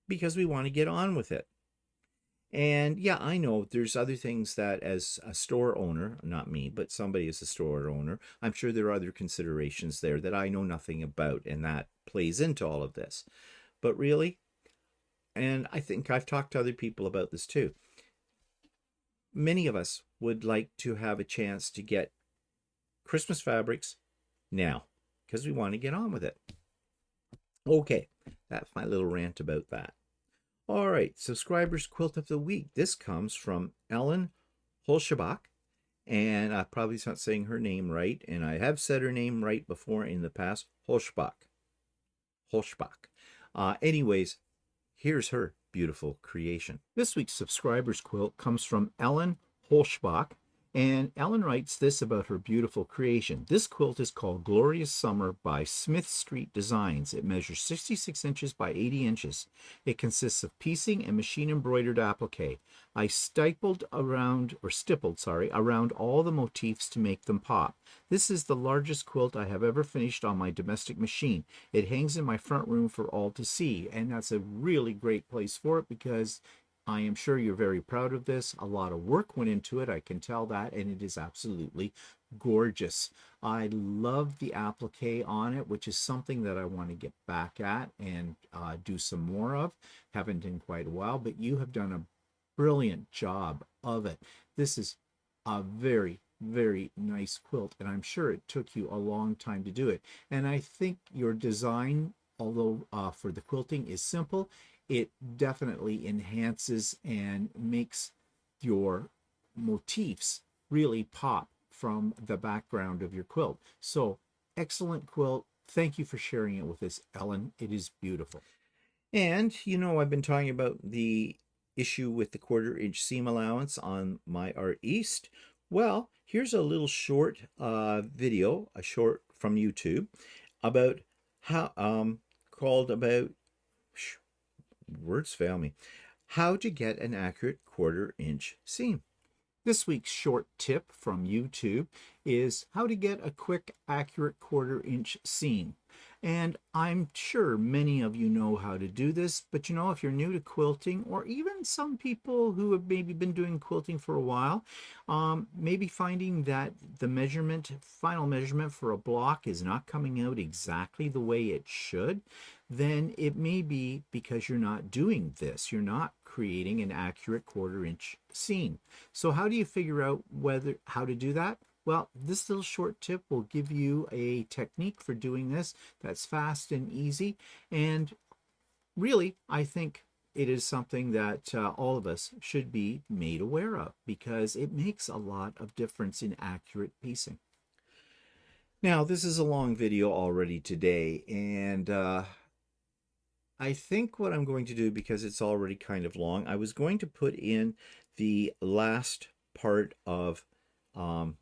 because we want to get on with it. And yeah, I know there's other things that as a store owner, not me, but somebody as a store owner, I'm sure there are other considerations there that I know nothing about, and that plays into all of this. But really, and I think I've talked to other people about this too, many of us would like to have a chance to get Christmas fabrics now because we want to get on with it. Okay, that's my little rant about that. All right, subscribers quilt of the week. This comes from Ellen Holschbach, and I'm probably not saying her name right, and I have said her name right before in the past. Holschbach. Anyways, here's her beautiful creation. This week's subscribers quilt comes from Ellen Holschbach, and Ellen writes this about her beautiful creation. This quilt is called Glorious Summer by Smith Street Designs. It measures 66 inches by 80 inches. It consists of piecing and machine embroidered applique. I stippled around all the motifs to make them pop. This is the largest quilt I have ever finished on my domestic machine. It hangs in my front room for all to see, and that's a really great place for it because I am sure you're very proud of this. A lot of work went into it, I can tell that, and it is absolutely gorgeous. I love the applique on it, which is something that I want to get back at and do some more of. Haven't in quite a while, but you have done a brilliant job of it. This is a very, very nice quilt, and I'm sure it took you a long time to do it. And I think your design, although for the quilting is simple, it definitely enhances and makes your motifs really pop from the background of your quilt. So excellent quilt. Thank you for sharing it with us, Ellen. It is beautiful. And you know, I've been talking about the issue with the 1/4 inch seam allowance on my Art East. Well, here's a little short video, a short from YouTube, about how called about words fail me, how to get an accurate 1/4 inch seam. This week's short tip from YouTube is how to get a quick, accurate 1/4 inch seam. And I'm sure many of you know how to do this, but you know, if you're new to quilting, or even some people who have maybe been doing quilting for a while, maybe finding that the final measurement for a block is not coming out exactly the way it should, then it may be because you're not doing this. You're not creating an accurate 1/4 inch seam. So how do you figure out how to do that? Well, this little short tip will give you a technique for doing this that's fast and easy. And really, I think it is something that all of us should be made aware of, because it makes a lot of difference in accurate piecing. Now, this is a long video already today, and I think what I'm going to do, because it's already kind of long, I was going to put in the last part of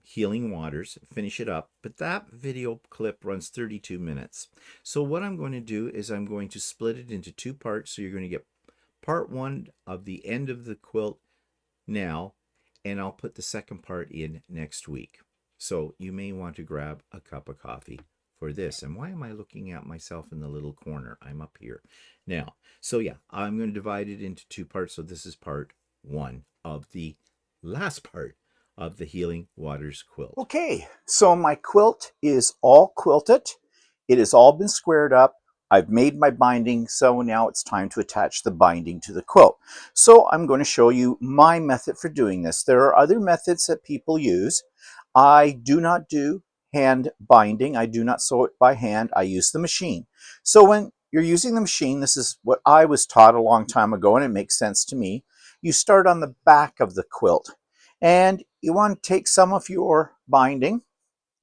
Healing Waters, finish it up, but that video clip runs 32 minutes. So what I'm going to do is I'm going to split it into 2 parts. So you're going to get part 1 of the end of the quilt now, and I'll put the second part in next week. So you may want to grab a cup of coffee for this. And why am I looking at myself in the little corner? I'm up here now. So yeah, I'm going to divide it into 2 parts. So this is part 1 of the last part of the Healing Waters quilt. Okay, so my quilt is all quilted. It has all been squared up. I've made my binding, so now it's time to attach the binding to the quilt. So I'm going to show you my method for doing this. There are other methods that people use. I do not do hand binding. I do not sew it by hand. I use the machine. So when you're using the machine, this is what I was taught a long time ago, and it makes sense to me. You start on the back of the quilt, and you want to take some of your binding,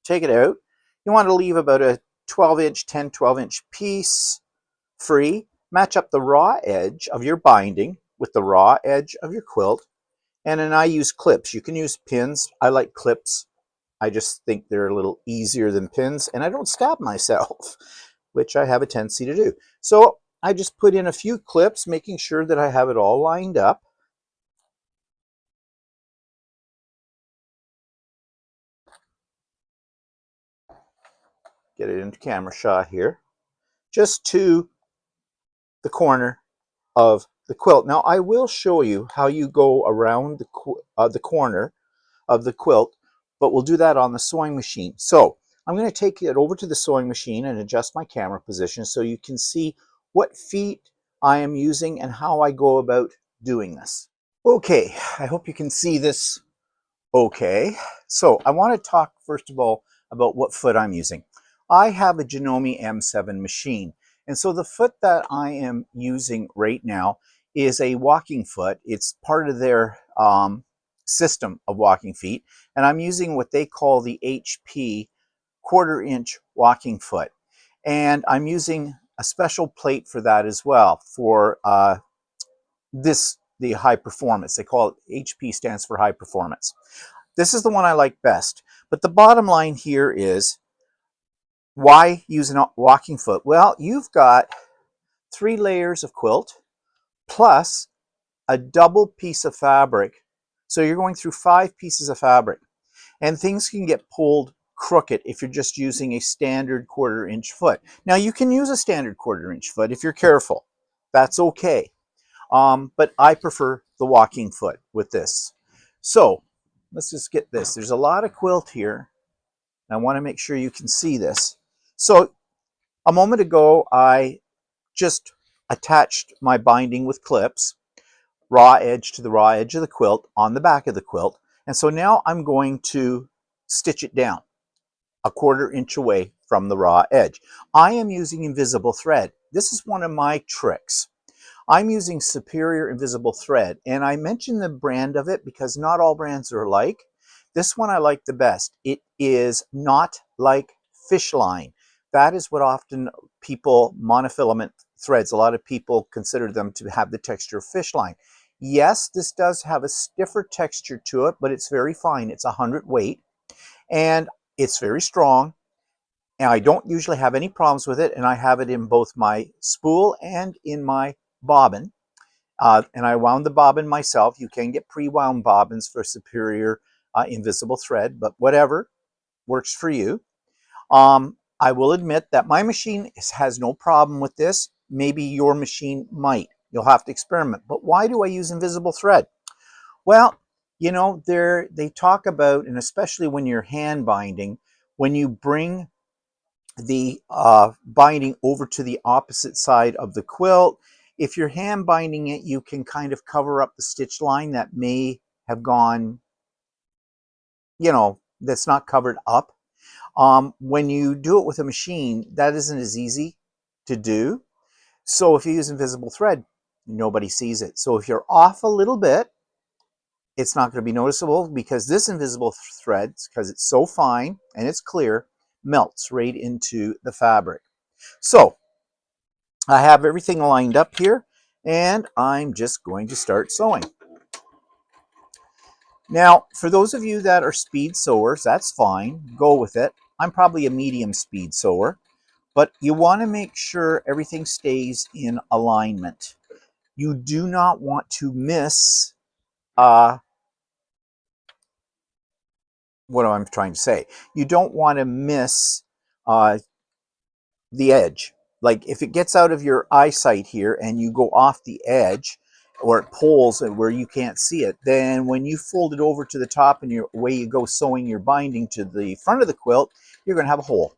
take it out. You want to leave about a 12-inch piece free. Match up the raw edge of your binding with the raw edge of your quilt. And then I use clips. You can use pins. I like clips. I just think they're a little easier than pins, and I don't stab myself, which I have a tendency to do. So I just put in a few clips, making sure that I have it all lined up. Get it into camera shot here, just to the corner of the quilt. Now I will show you how you go around the corner of the quilt, but we'll do that on the sewing machine. So I'm going to take it over to the sewing machine and adjust my camera position so you can see what feet I am using and how I go about doing this. Okay, I hope you can see this okay. So I want to talk first of all about what foot I'm using. I have a Janome M7 machine, and so the foot that I am using right now is a walking foot. It's part of their system of walking feet, and I'm using what they call the HP 1/4 inch walking foot, and I'm using a special plate for that as well, for the high performance. They call it, HP stands for high performance. This is the one I like best. But the bottom line here is, why use a walking foot? Well, you've got 3 layers of quilt plus a double piece of fabric. So you're going through 5 pieces of fabric. And things can get pulled crooked if you're just using a standard 1/4 inch foot. Now you can use a standard 1/4 inch foot if you're careful. That's okay. But I prefer the walking foot with this. So let's just get this. There's a lot of quilt here. I want to make sure you can see this. So a moment ago, I just attached my binding with clips, raw edge to the raw edge of the quilt on the back of the quilt. And so now I'm going to stitch it down a 1/4 inch away from the raw edge. I am using invisible thread. This is one of my tricks. I'm using Superior Invisible Thread, and I mention the brand of it because not all brands are alike. This one I like the best. It is not like fish line. That is what often people, monofilament threads, a lot of people consider them to have the texture of fish line. Yes, this does have a stiffer texture to it, but it's very fine. It's 100 weight, and it's very strong. And I don't usually have any problems with it, and I have it in both my spool and in my bobbin. And I wound the bobbin myself. You can get pre-wound bobbins for Superior Invisible Thread, but whatever works for you. I will admit that my machine has no problem with this. Maybe your machine might. You'll have to experiment. But why do I use invisible thread? Well, you know, they talk about, and especially when you're hand binding, when you bring the binding over to the opposite side of the quilt. If you're hand binding it, you can kind of cover up the stitch line that may have gone, you know, that's not covered up. When you do it with a machine, that isn't as easy to do. So if you use invisible thread, nobody sees it. So if you're off a little bit, it's not going to be noticeable because this invisible thread, because it's so fine and it's clear, melts right into the fabric. So I have everything lined up here, and I'm just going to start sewing. Now, for those of you that are speed sewers, that's fine. Go with it. I'm probably a medium speed sewer, but you want to make sure everything stays in alignment. You do not want to miss what I'm trying to say. You don't want to miss the edge. Like if it gets out of your eyesight here and you go off the edge, or it pulls where you can't see it, then when you fold it over to the top and away you go sewing your binding to the front of the quilt, you're going to have a hole.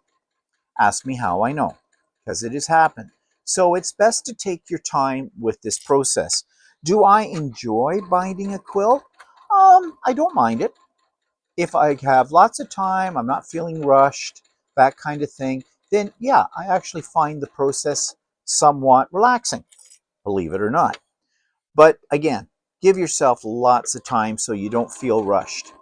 Ask me how I know, because it has happened. So it's best to take your time with this process. Do I enjoy binding a quilt? I don't mind it. If I have lots of time, I'm not feeling rushed, that kind of thing, then yeah, I actually find the process somewhat relaxing, believe it or not. But again, give yourself lots of time so you don't feel rushed.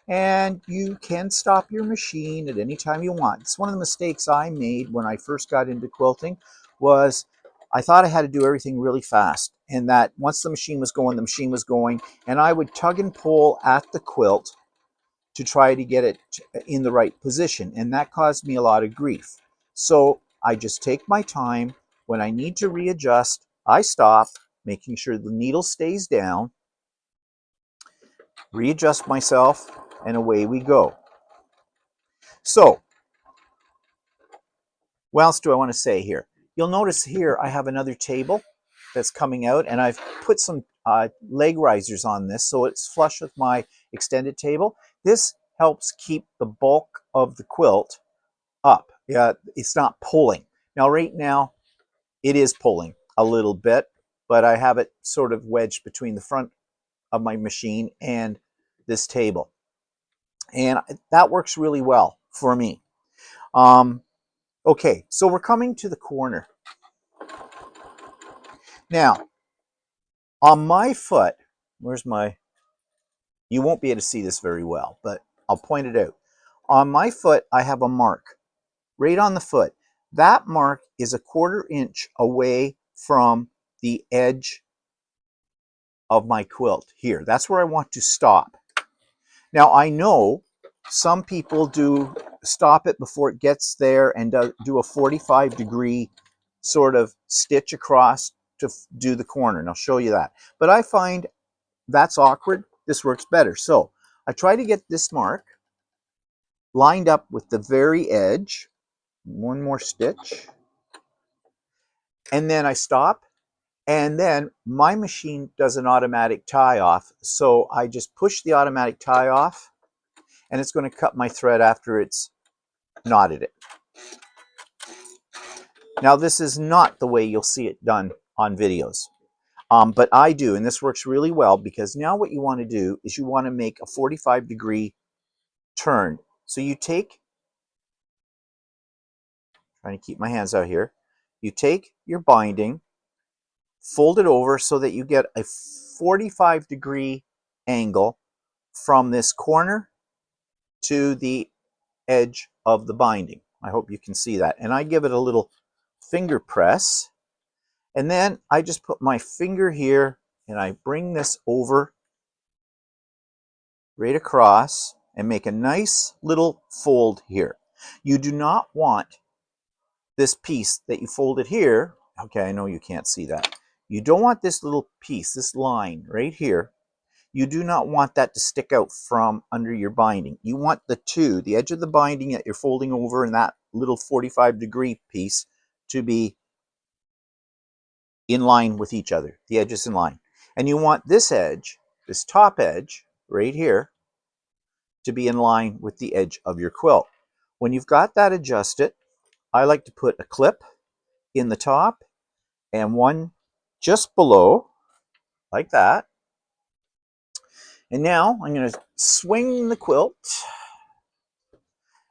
And you can stop your machine at any time you want. It's one of the mistakes I made when I first got into quilting was I thought I had to do everything really fast, and that once the machine was going, the machine was going, and I would tug and pull at the quilt to try to get it in the right position, and that caused me a lot of grief. So I just take my time. When I need to readjust, I stop, making sure the needle stays down, readjust myself, and away we go. So what else do I want to say here? You'll notice here I have another table that's coming out, and I've put some leg risers on this so it's flush with my extended table. This helps keep the bulk of the quilt up. Yeah, it's not pulling. Now, right now, it is pulling a little bit, but I have it sort of wedged between the front of my machine and this table. And that works really well for me. Okay, so we're coming to the corner. Now, on my foot, where's my, you won't be able to see this very well, but I'll point it out. On my foot, I have a mark right on the foot. That mark is a 1/4 inch away from the edge of my quilt here. That's where I want to stop. Now, I know some people do stop it before it gets there and do a 45-degree sort of stitch across to do the corner, and I'll show you that. But I find that's awkward. This works better. So I try to get this mark lined up with the very edge. One more stitch. And then I stop And then my machine does an automatic tie off. So I just push the automatic tie off, and it's going to cut my thread after it's knotted it. Now, this is not the way you'll see it done on videos. But I do, and this works really well, because now what you want to do is you want to make a 45-degree turn. So you take, trying to keep my hands out here, you take your binding, fold it over so that you get a 45-degree angle from this corner to the edge of the binding. I hope you can see that. And I give it a little finger press, and then I just put my finger here and I bring this over right across and make a nice little fold here. You do not want this piece that you folded here. Okay, I know you can't see that. You don't want this little piece, this line right here. You do not want that to stick out from under your binding. You want the edge of the binding that you're folding over and that little 45-degree piece to be in line with each other, the edges in line. And you want this edge, this top edge right here, to be in line with the edge of your quilt. When you've got that adjusted, I like to put a clip in the top and one just below, like that. And now I'm going to swing the quilt.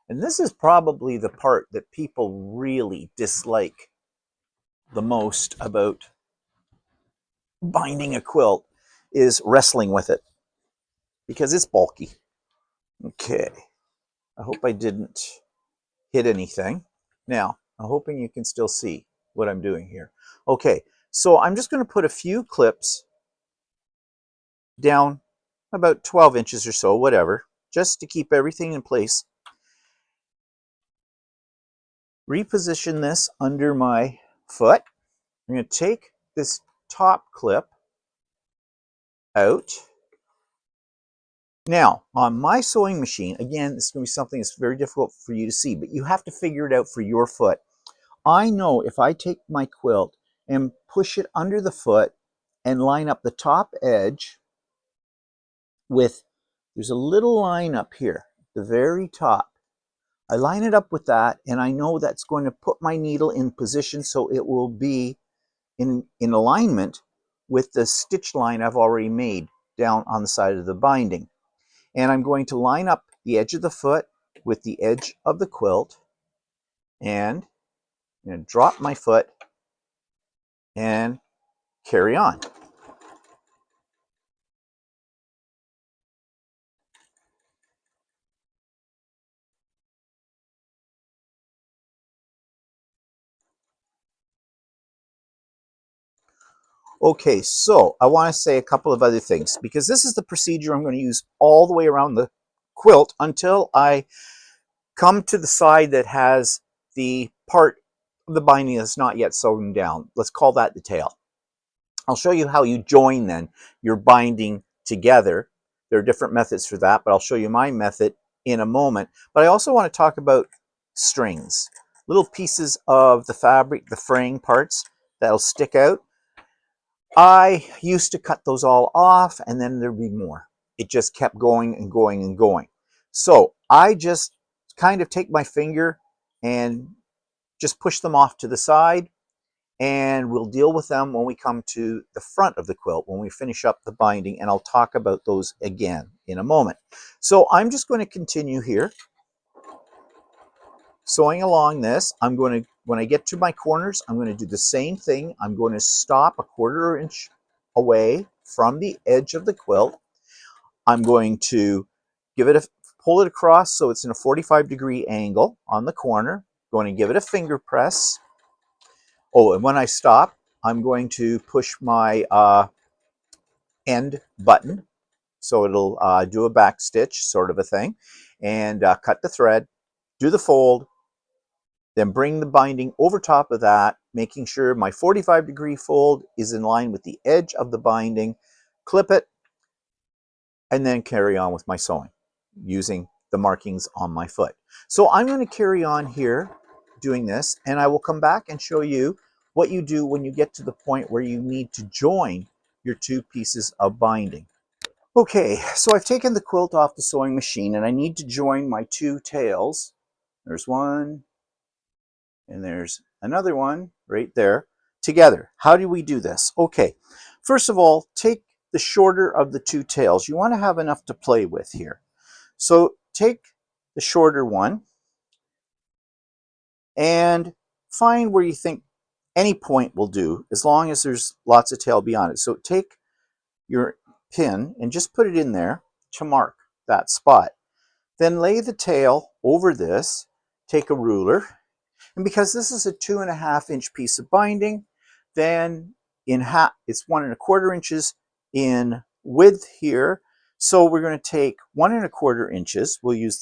And this is probably the part that people really dislike the most about binding a quilt, is wrestling with it, because it's bulky. Okay, I hope I didn't hit anything. Now, I'm hoping you can still see what I'm doing here. Okay, so I'm just going to put a few clips down about 12 inches or so, whatever, just to keep everything in place. Reposition this under my foot. I'm going to take this top clip out. Now, on my sewing machine, again, this is going to be something that's very difficult for you to see, but you have to figure it out for your foot. I know if I take my quilt and push it under the foot and line up the top edge with, there's a little line up here, the very top. I line it up with that, and I know that's going to put my needle in position so it will be in alignment with the stitch line I've already made down on the side of the binding. And I'm going to line up the edge of the foot with the edge of the quilt, and I'm going to drop my foot and carry on. Okay, so I want to say a couple of other things, because this is the procedure I'm going to use all the way around the quilt until I come to the side that has the part of the binding that's not yet sewn down. Let's call that the tail. I'll show you how you join then your binding together. There are different methods for that, but I'll show you my method in a moment. But I also want to talk about strings, little pieces of the fabric, the fraying parts that'll stick out. I used to cut those all off, and then there'd be more. It just kept going and going and going. So I just kind of take my finger and just push them off to the side, and we'll deal with them when we come to the front of the quilt, when we finish up the binding, and I'll talk about those again in a moment. So I'm just going to continue here, sewing along this. I'm going to, when I get to my corners, I'm going to do the same thing. I'm going to stop a 1/4 inch away from the edge of the quilt. I'm going to give it a, pull it across so it's in a 45-degree angle on the corner. Going to give it a finger press. Oh, and when I stop, I'm going to push my end button so it'll do a back stitch sort of a thing, and cut the thread, do the fold, then bring the binding over top of that, making sure my 45-degree fold is in line with the edge of the binding, clip it, and then carry on with my sewing using the markings on my foot. So I'm going to carry on here doing this, and I will come back and show you what you do when you get to the point where you need to join your two pieces of binding. Okay, so I've taken the quilt off the sewing machine and I need to join my two tails. There's one and there's another one right there together. How do we do this? Okay, first of all, take the shorter of the two tails. You want to have enough to play with here. So take the shorter one and find where you think any point will do, as long as there's lots of tail beyond it. So take your pin and just put it in there to mark that spot. Then lay the tail over this, take a ruler, and because this is a 2.5 inch piece of binding, then it's 1.25 inches in width here. So we're going to take 1.25 inches. We'll use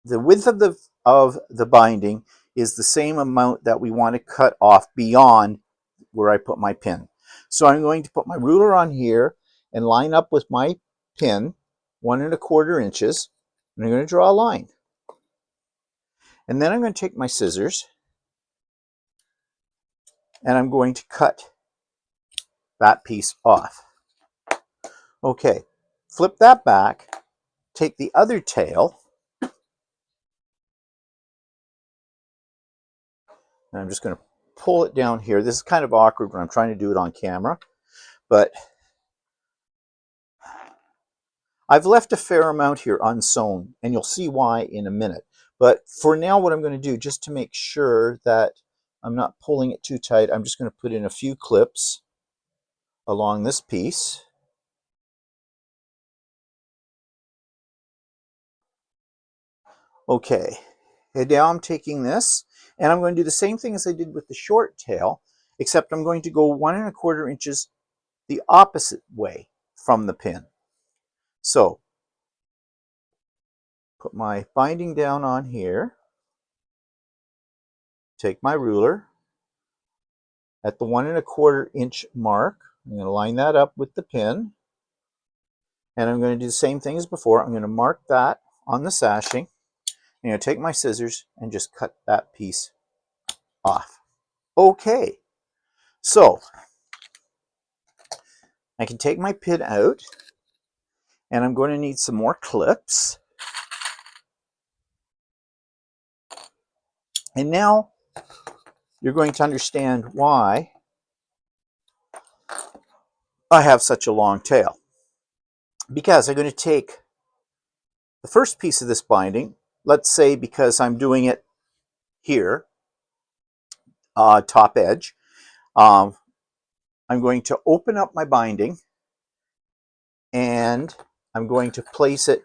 the width of the binding is the same amount that we want to cut off beyond where I put my pin. So I'm going to put my ruler on here and line up with my pin, 1.25 inches, and I'm going to draw a line. And then I'm going to take my scissors and I'm going to cut that piece off. Okay, flip that back, take the other tail, and I'm just going to pull it down here. This is kind of awkward when I'm trying to do it on camera, but I've left a fair amount here unsewn, and you'll see why in a minute. But for now, what I'm going to do, just to make sure that I'm not pulling it too tight, I'm just going to put in a few clips along this piece. Okay, and now I'm taking this, and I'm going to do the same thing as I did with the short tail, except I'm going to go 1.25 inches the opposite way from the pin. So, put my binding down on here, take my ruler at the 1.25 inch mark. I'm going to line that up with the pin, and I'm going to do the same thing as before. I'm going to mark that on the sashing. I'm going to take my scissors and just cut that piece off. Okay, so I can take my pin out, and I'm going to need some more clips. And now you're going to understand why I have such a long tail. Because I'm going to take the first piece of this binding, let's say because I'm doing it here, top edge, I'm going to open up my binding and I'm going to place it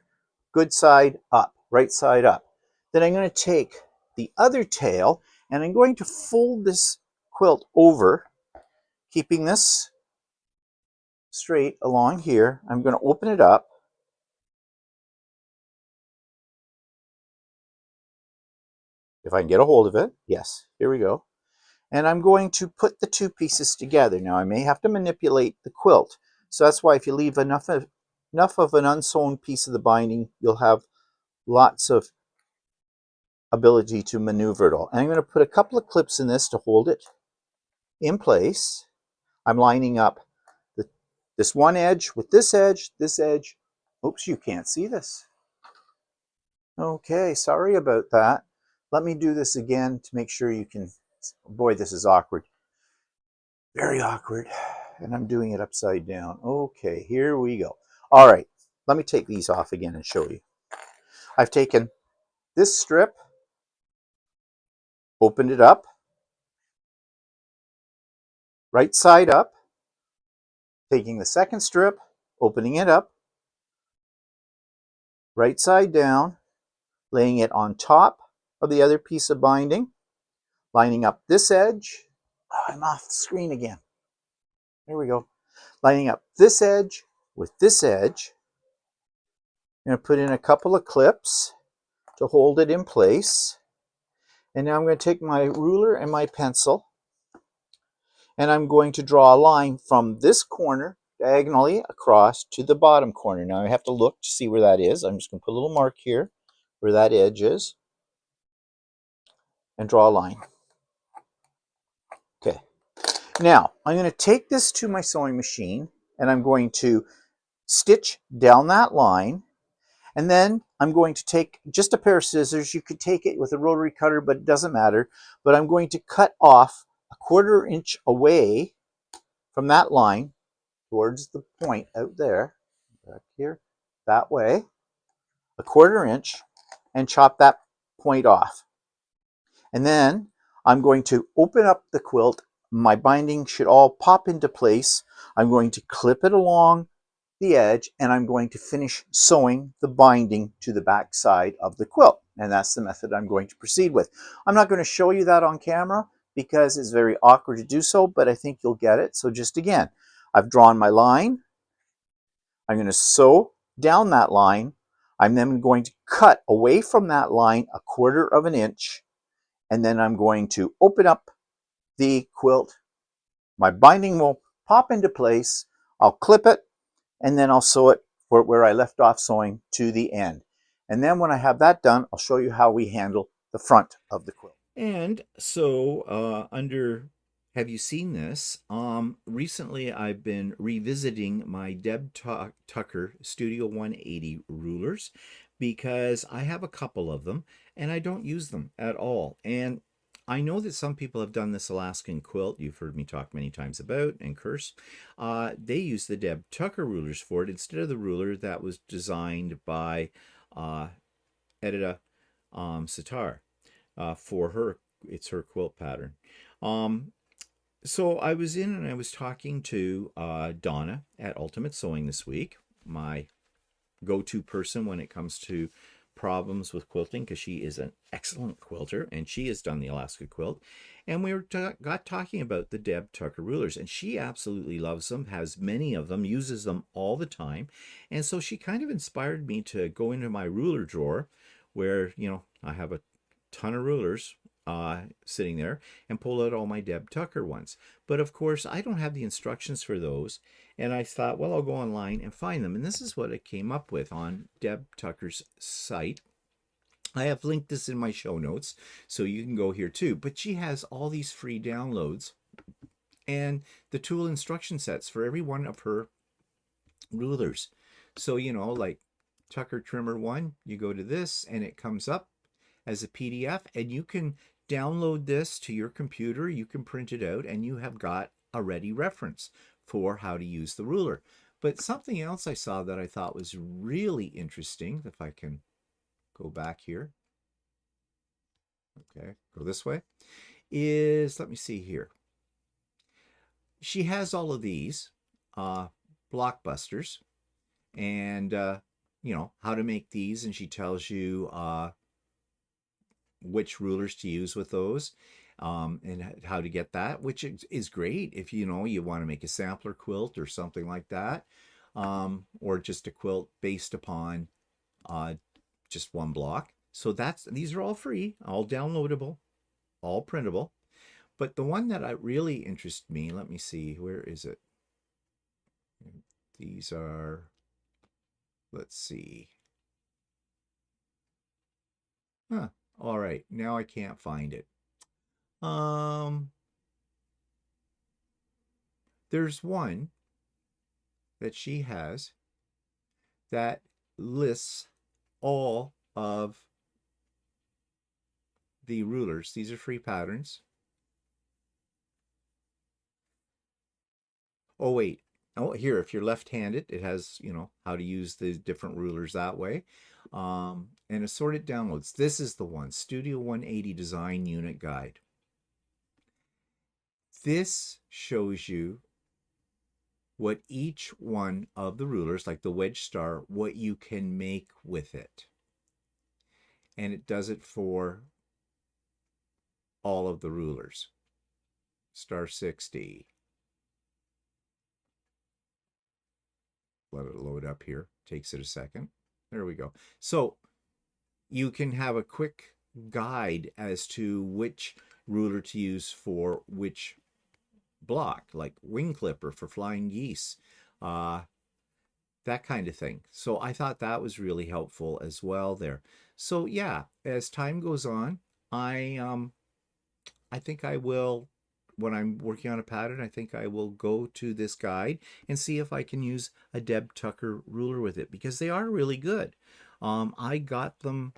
good side up, right side up. Then I'm going to take the other tail and I'm going to fold this quilt over, keeping this straight along here. I'm going to open it up. If I can get a hold of it. Yes, here we go. And I'm going to put the two pieces together. Now I may have to manipulate the quilt. So that's why if you leave enough of an unsewn piece of the binding, you'll have lots of ability to maneuver it all. And I'm going to put a couple of clips in this to hold it in place. I'm lining up this one edge with this edge, this edge. Oops, you can't see this. Okay, sorry about that. Let me do this again to make sure you can. Boy, this is awkward. Very awkward. And I'm doing it upside down. Okay, here we go. All right, let me take these off again and show you. I've taken this strip, opened it up, right side up, taking the second strip, opening it up, right side down, laying it on top of the other piece of binding, lining up this edge. Oh, I'm off the screen again. There we go. Lining up this edge with this edge. I'm going to put in a couple of clips to hold it in place. And now I'm going to take my ruler and my pencil, and I'm going to draw a line from this corner diagonally across to the bottom corner. Now I have to look to see where that is. I'm just going to put a little mark here where that edge is and draw a line. Now, I'm going to take this to my sewing machine and I'm going to stitch down that line. And then I'm going to take just a pair of scissors. You could take it with a rotary cutter, but it doesn't matter. But I'm going to cut off a 1/4 inch away from that line towards the point out there, back here, that way, a 1/4 inch, and chop that point off. And then I'm going to open up the quilt. My binding should all pop into place. I'm going to clip it along the edge and I'm going to finish sewing the binding to the back side of the quilt. And that's the method I'm going to proceed with. I'm not going to show you that on camera because it's very awkward to do so, but I think you'll get it. So just again, I've drawn my line. I'm going to sew down that line. I'm then going to cut away from that line a 1/4 inch. And then I'm going to open up the quilt. My binding will pop into place. I'll clip it and then I'll sew it where I left off sewing to the end. And then when I have that done, I'll show you how we handle the front of the quilt. And so under have you seen this? Recently I've been revisiting my Deb Tucker Studio 180 rulers because I have a couple of them and I don't use them at all. And I know that some people have done this Alaskan quilt you've heard me talk many times about and curse. They use the Deb Tucker rulers for it instead of the ruler that was designed by Edita Sitar. For her, it's her quilt pattern. So I was in and I was talking to Donna at Ultimate Sewing this week, my go-to person when it comes to problems with quilting, because she is an excellent quilter and she has done the Alaska quilt. And we got talking about the Deb Tucker rulers, and she absolutely loves them, has many of them, uses them all the time. And so she kind of inspired me to go into my ruler drawer where, you know, I have a ton of rulers sitting there and pull out all my Deb Tucker ones. But of course, I don't have the instructions for those. And I thought, well, I'll go online and find them. And this is what I came up with on Deb Tucker's site. I have linked this in my show notes, so you can go here too. But she has all these free downloads and the tool instruction sets for every one of her rulers. So, you know, like Tucker Trimmer 1, you go to this and it comes up as a PDF, and you can download this to your computer, you can print it out, and you have got a ready reference for how to use the ruler. But something else I saw that I thought was really interesting, if I can go back here, okay, go this way, is, let me see here. She has all of these blockbusters and, you know, how to make these, and she tells you which rulers to use with those and how to get that, which is great if you know you want to make a sampler quilt or something like that, or just a quilt based upon just one block. So these are all free, all downloadable, all printable. But the one that really interested me, let me see, where is it? These are, let's see. Huh. All right, now I can't find it. There's one that she has that lists all of the rulers. These are free patterns. Oh, wait. Oh, here, if you're left-handed, it has, you know, how to use the different rulers that way. And assorted downloads. This is the one, Studio 180 Design Unit Guide. This shows you what each one of the rulers, like the wedge star, what you can make with it. And it does it for all of the rulers. Star 60. Let it load up here. Takes it a second. There we go. So you can have a quick guide as to which ruler to use for which block, like wing clipper for flying geese, that kind of thing. So I thought that was really helpful as well there. So yeah, as time goes on, I think I will when I'm working on a pattern, I think I will go to this guide and see if I can use a Deb Tucker ruler with it, because they are really good. I got some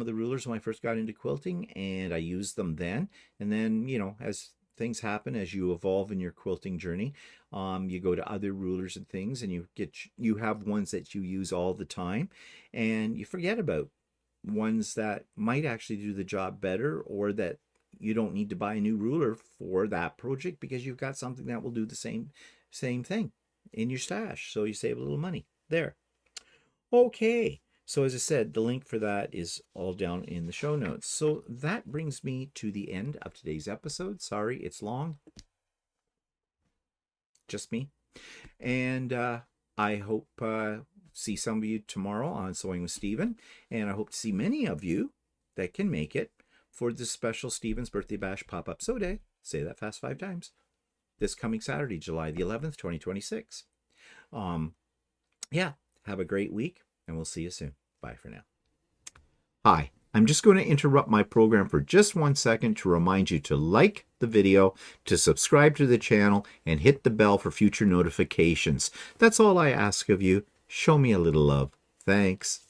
of the rulers when I first got into quilting, and I used them then. And then, as things happen, as you evolve in your quilting journey, you go to other rulers and things, and you have ones that you use all the time, and you forget about ones that might actually do the job better, or that you don't need to buy a new ruler for that project because you've got something that will do the same thing in your stash. So you save a little money there. Okay. So as I said, the link for that is all down in the show notes. So that brings me to the end of today's episode. Sorry, it's long. Just me. And I hope see some of you tomorrow on Sewing with Stephen. And I hope to see many of you that can make it for this special Stephen's Birthday Bash pop-up sew day. Say that fast 5 times. This coming Saturday, July the 11th, 2026. Yeah, have a great week, and we'll see you soon. Bye for now. Hi, I'm just going to interrupt my program for just 1 second to remind you to like the video, to subscribe to the channel, and hit the bell for future notifications. That's all I ask of you. Show me a little love. Thanks.